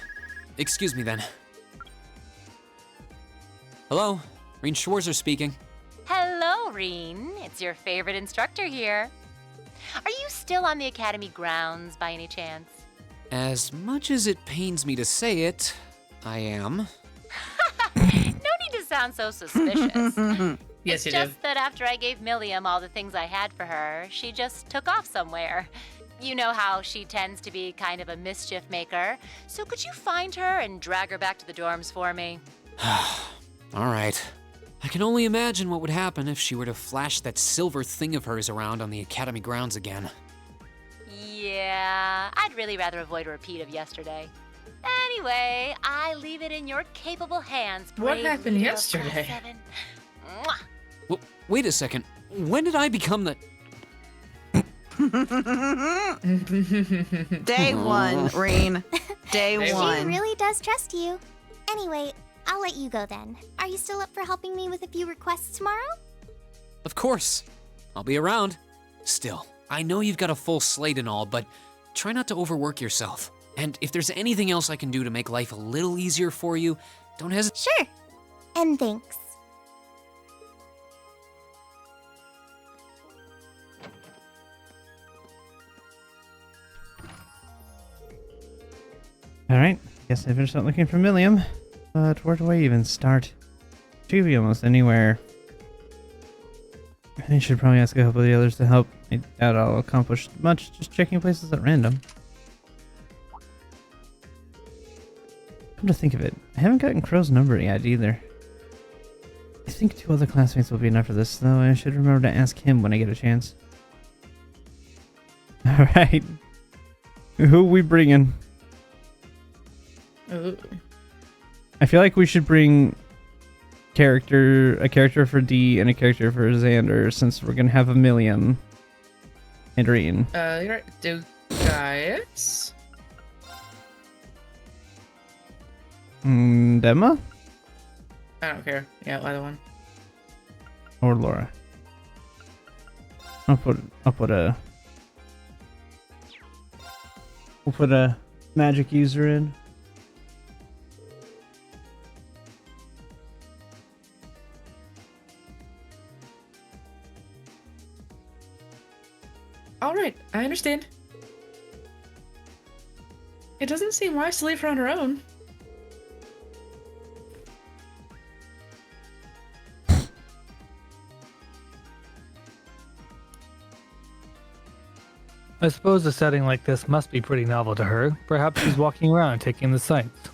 Excuse me then. Hello? Reen Schwarzer speaking. Hello, Reen. It's your favorite instructor here. Are you still on the Academy grounds by any chance? As much as it pains me to say it, I am. No need to sound so suspicious. Yes, it's you just that after I gave Milliam all the things I had for her, she just took off somewhere. You know how she tends to be kind of a mischief maker. So could you find her and drag her back to the dorms for me? Alright. I can only imagine what would happen if she were to flash that silver thing of hers around on the Academy grounds again. Yeah, I'd really rather avoid a repeat of yesterday. Anyway, I leave it in your capable hands. What brave happened leader of yesterday? Class 7. Mwah. Wait a second. When did I become the... Day one, Reen. Day one. She really does trust you. Anyway, I'll let you go then. Are you still up for helping me with a few requests tomorrow? Of course. I'll be around. Still, I know you've got a full slate and all, but try not to overwork yourself. And if there's anything else I can do to make life a little easier for you, don't hesitate. Sure. And thanks. Alright, guess I finished up looking for Milliam. But where do I even start? She could be almost anywhere. I should probably ask a couple of the others to help. I doubt I'll accomplish much just checking places at random. Come to think of it, I haven't gotten Crow's number yet either. I think 2 other classmates will be enough for this, though I should remember to ask him when I get a chance. Alright. Who we bringing? Ooh. I feel like we should bring a character for D and a character for Xander, since we're gonna have a Milliam and Reen. You're right. Do Gaius? Dema? I don't care. Yeah, either one. Or Laura. We'll put a magic user in. All right, I understand. It doesn't seem wise to leave her on her own. I suppose a setting like this must be pretty novel to her. Perhaps she's walking around taking the sights.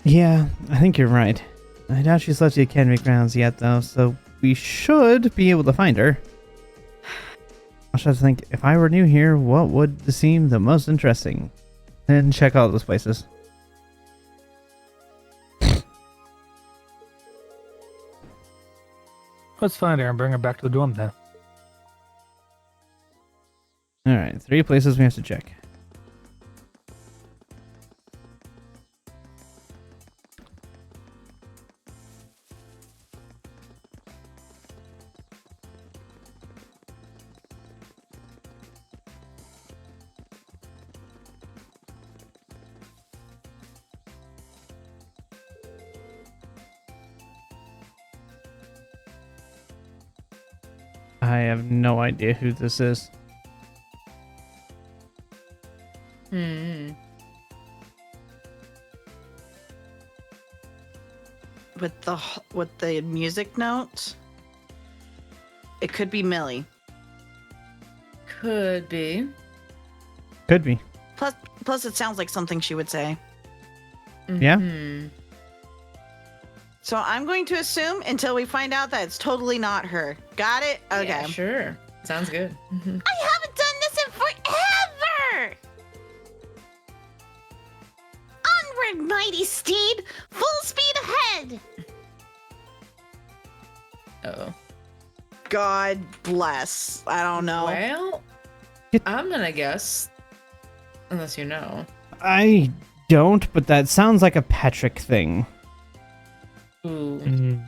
Yeah, I think you're right. I doubt she's left the academy grounds yet, though, so we should be able to find her. I should think, if I were new here, what would seem the most interesting? And check all those places. Let's find her and bring her back to the dorm then. Alright, 3 places we have to check. I have no idea who this is. With the music notes, it could be Millie. Could be. Could be. Plus, it sounds like something she would say. Yeah. So I'm going to assume until we find out that it's totally not her. Got it? Okay. Yeah, sure. Sounds good. I haven't done this in forever! Onward, mighty steed! Full speed ahead! Uh-oh. God bless. I don't know. Well, I'm gonna guess. Unless you know. I don't, but that sounds like a Patrick thing. Ooh.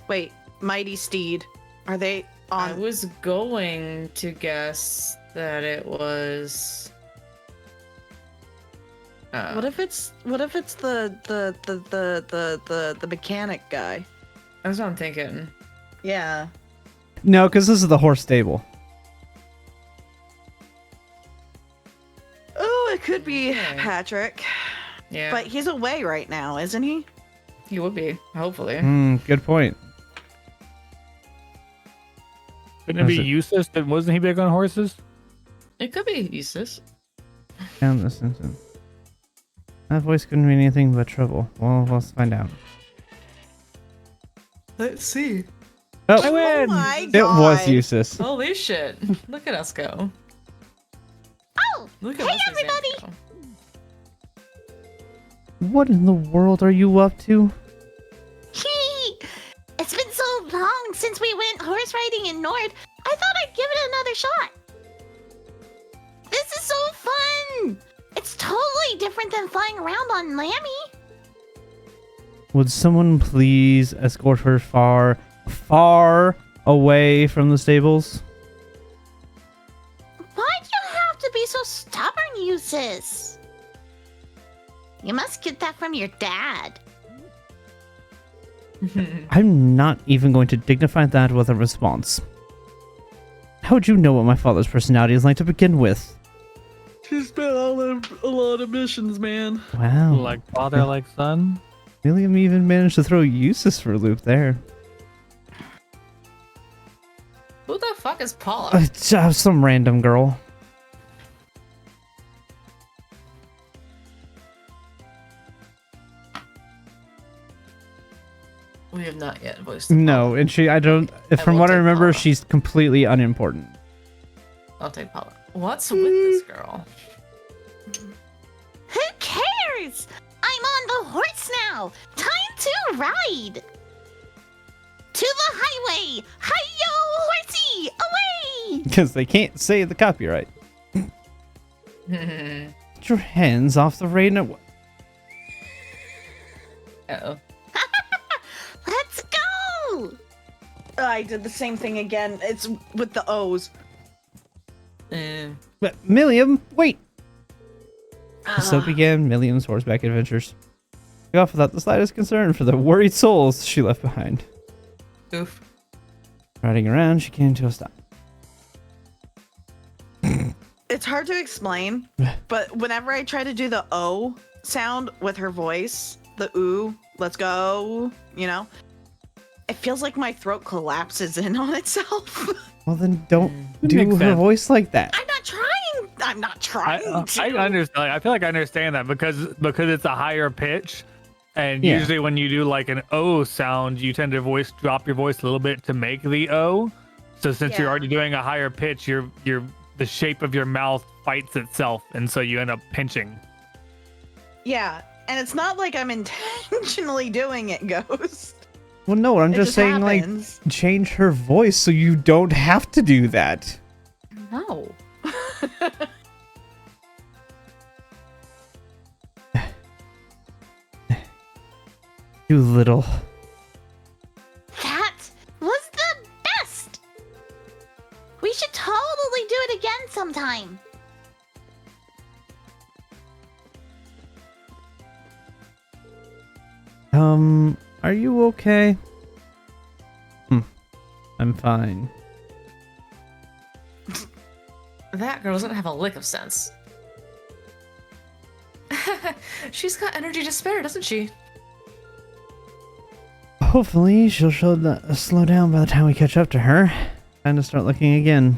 Wait, Mighty Steed. Are they on? I was going to guess that it was. What if it's the mechanic guy? That's what I'm thinking. Yeah. No, because this is the horse stable. Oh, it could be Patrick. Yeah. But he's away right now, isn't he? He would be, hopefully. Good point. Couldn't it be Eustace? Wasn't he big on horses? It could be Eustace. Down this instant. That voice couldn't mean anything but trouble. Well, let's find out. Let's see. Oh, I win! my It was Eustace. Holy shit. Look at us go. Oh! Look at Hey, us everybody! go. What in the world are you up to? It's been so long since we went horse riding in Nord. I thought I'd give it another shot. This is so fun! It's totally different than flying around on Lammy. Would someone please escort her far, far away from the stables? Why'd you have to be so stubborn, Eustace? You must get that from your dad. I'm not even going to dignify that with a response. How would you know what my father's personality is like to begin with? She's been on a lot of missions, man. Wow. Like father, like son? William even managed to throw Eustace for a loop there. Who the fuck is Paula? Some random girl. We have not yet voiced. No, and from what I remember, she's completely unimportant. I'll take Paula. What's with this girl? Who cares? I'm on the horse now. Time to ride. To the highway. Hi-yo, horsey, away! Because they can't say the copyright. Get your hands off the radio. Uh-oh. Let's go! I did the same thing again. It's with the O's. But Milliam, wait! So began Milliam's horseback adventures. She off without the slightest concern for the worried souls she left behind. Oof. Riding around, she came to a stop. It's hard to explain, but whenever I try to do the O sound with her voice, the ooh, let's go, you know, it feels like my throat collapses in on itself. Well, then don't do makes her sense. voice like that. I'm not trying to. I understand. I feel like I understand that because it's a higher pitch, and Yeah. usually when you do like an O sound, you tend to drop your voice a little bit to make the O. So since you're already doing a higher pitch, the shape of your mouth fights itself, and so you end up pinching. Yeah, and it's not like I'm intentionally doing it, Ghost. Well, no, I'm It just just saying, happens. like, change her voice so you don't have to do that. No. You little. That was the best! We should totally do it again sometime. Are you okay? I'm fine. That girl doesn't have a lick of sense. She's got energy to spare, doesn't she? Hopefully, she'll slow down by the time we catch up to her. Time to start looking again.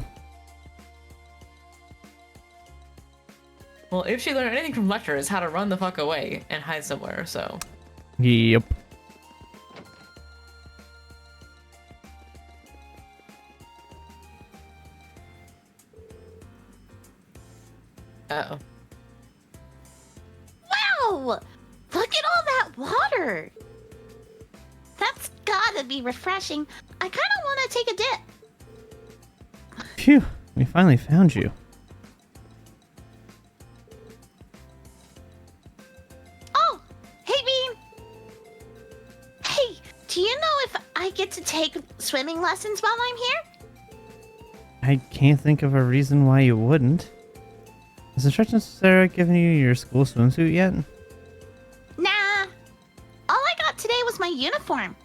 Well, if she learned anything from Lecter, is how to run the fuck away and hide somewhere, so. Yep. Uh-oh. Wow! Look at all that water! That's gotta be refreshing. I kinda wanna take a dip. Phew, we finally found you. Oh! Hey, Bean! Hey, do you know if I get to take swimming lessons while I'm here? I can't think of a reason why you wouldn't. Has Instructor Sarah given you your school swimsuit yet? Nah. All I got today was my uniform.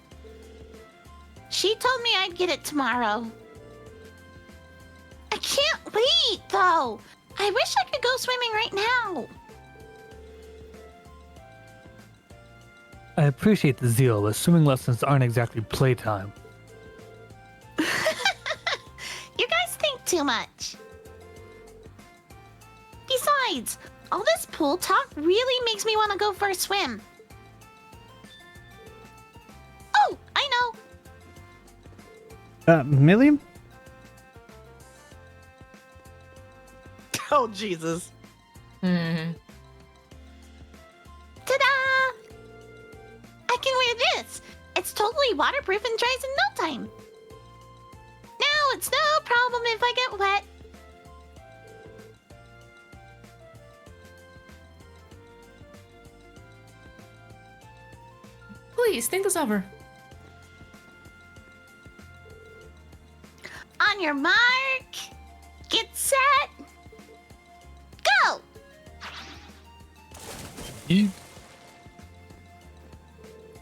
She told me I'd get it tomorrow. I can't wait, though. I wish I could go swimming right now. I appreciate the zeal, but swimming lessons aren't exactly playtime. You guys think too much. Besides, all this pool talk really makes me want to go for a swim. Oh, I know. Milliam? Oh, Jesus. Hmm. Ta-da! I can wear this. It's totally waterproof and dries in no time. Now it's no problem if I get wet. Please, think this over. On your mark, get set, go!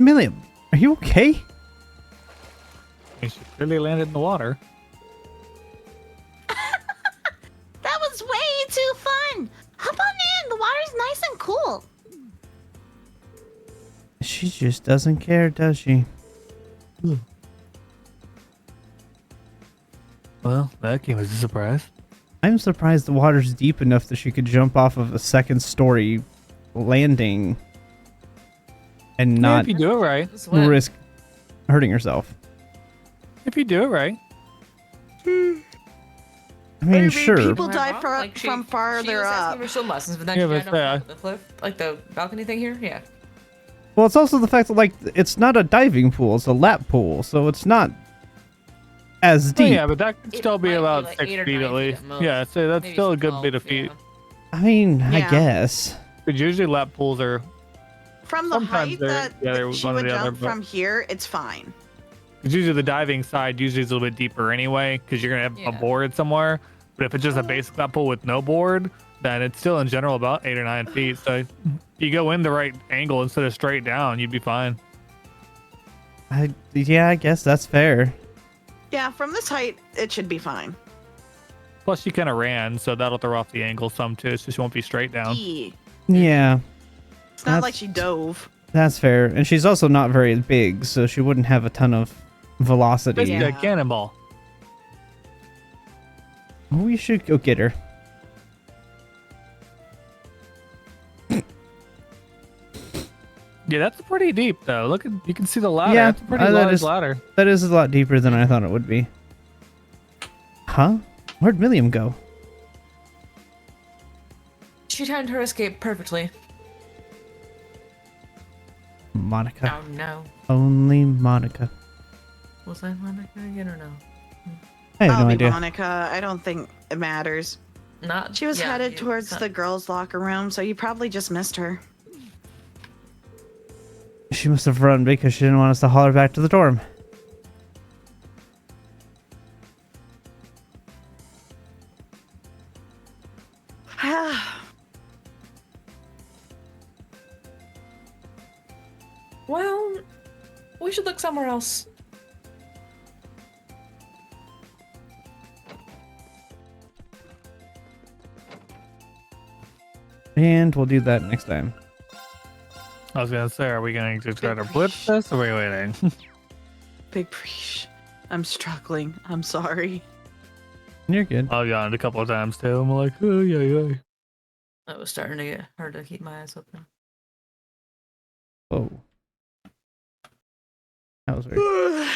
Milliam, are you okay? She clearly landed in the water. That was way too fun. Hop on in, the water's nice and cool. She just doesn't care, does she? Well, that came as a surprise. I'm surprised the water's deep enough that she could jump off of a second-story landing and not if you do it right. risk hurting herself. If you do it right. I mean, sure. People die from farther up. Give her some lessons, but then Yeah, she but died off the cliff, like the balcony thing here. Yeah. Well, it's also the fact that, like, it's not a diving pool, it's a lap pool, so it's not as Oh, deep. yeah, but that could still be about like 6 8 or feet 9 at feet least. at most. Yeah, so that's Maybe still a some good 12, bit of feet. I mean, I Yeah. guess. But usually lap pools are From the Sometimes height they're- that, yeah, they're that she one or would the other, jump but- from here, it's fine. It's usually the diving side usually is a little bit deeper anyway, because you're gonna have a board somewhere. But if it's just a basic lap pool with no board, then it's still in general about 8 or 9 feet. So if you go in the right angle instead of straight down, you'd be fine. Yeah, I guess that's fair. Yeah, from this height, it should be fine. Plus, she kind of ran, so that'll throw off the angle some too, so she won't be straight down. Yeah. It's not like she dove. That's fair. And she's also not very big, so she wouldn't have a ton of velocity. It's a cannonball. We should go get her. Yeah, that's pretty deep though. Look at, you can see the ladder. Yeah, That's a pretty that large is- ladder. That is a lot deeper than I thought it would be. Huh? Where'd William go? She timed her escape perfectly. Monica. Oh no. Only Monica. Was I Monica again or no? I have I'll no be idea. Monica. I don't think it matters. Not. She was yeah, headed you- towards not- the girls' locker room, so you probably just missed her. She must have run because she didn't want us to haul her back to the dorm. Well, we should look somewhere else. And we'll do that next time. I was gonna say, are we going to try to blitz this, or are we waiting? Big preach. I'm struggling. I'm sorry. You're good. I've yawned a couple of times too. I'm like, oh yeah, yeah. It was starting to get hard to keep my eyes open. Oh. That was weird.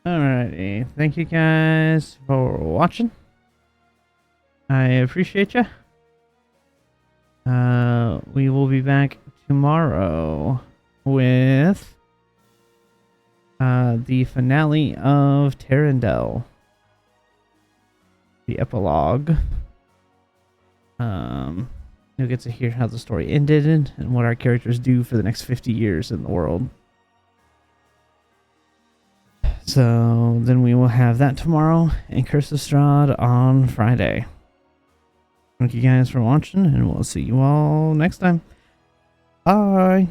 Alrighty. Thank you guys for watching. I appreciate you. We will be back tomorrow with the finale of Terrendel. The epilogue. You'll get to hear how the story ended and what our characters do for the next 50 years in the world. So then we will have that tomorrow and Curse of Strahd on Friday. Thank you guys for watching, and we'll see you all next time. Bye!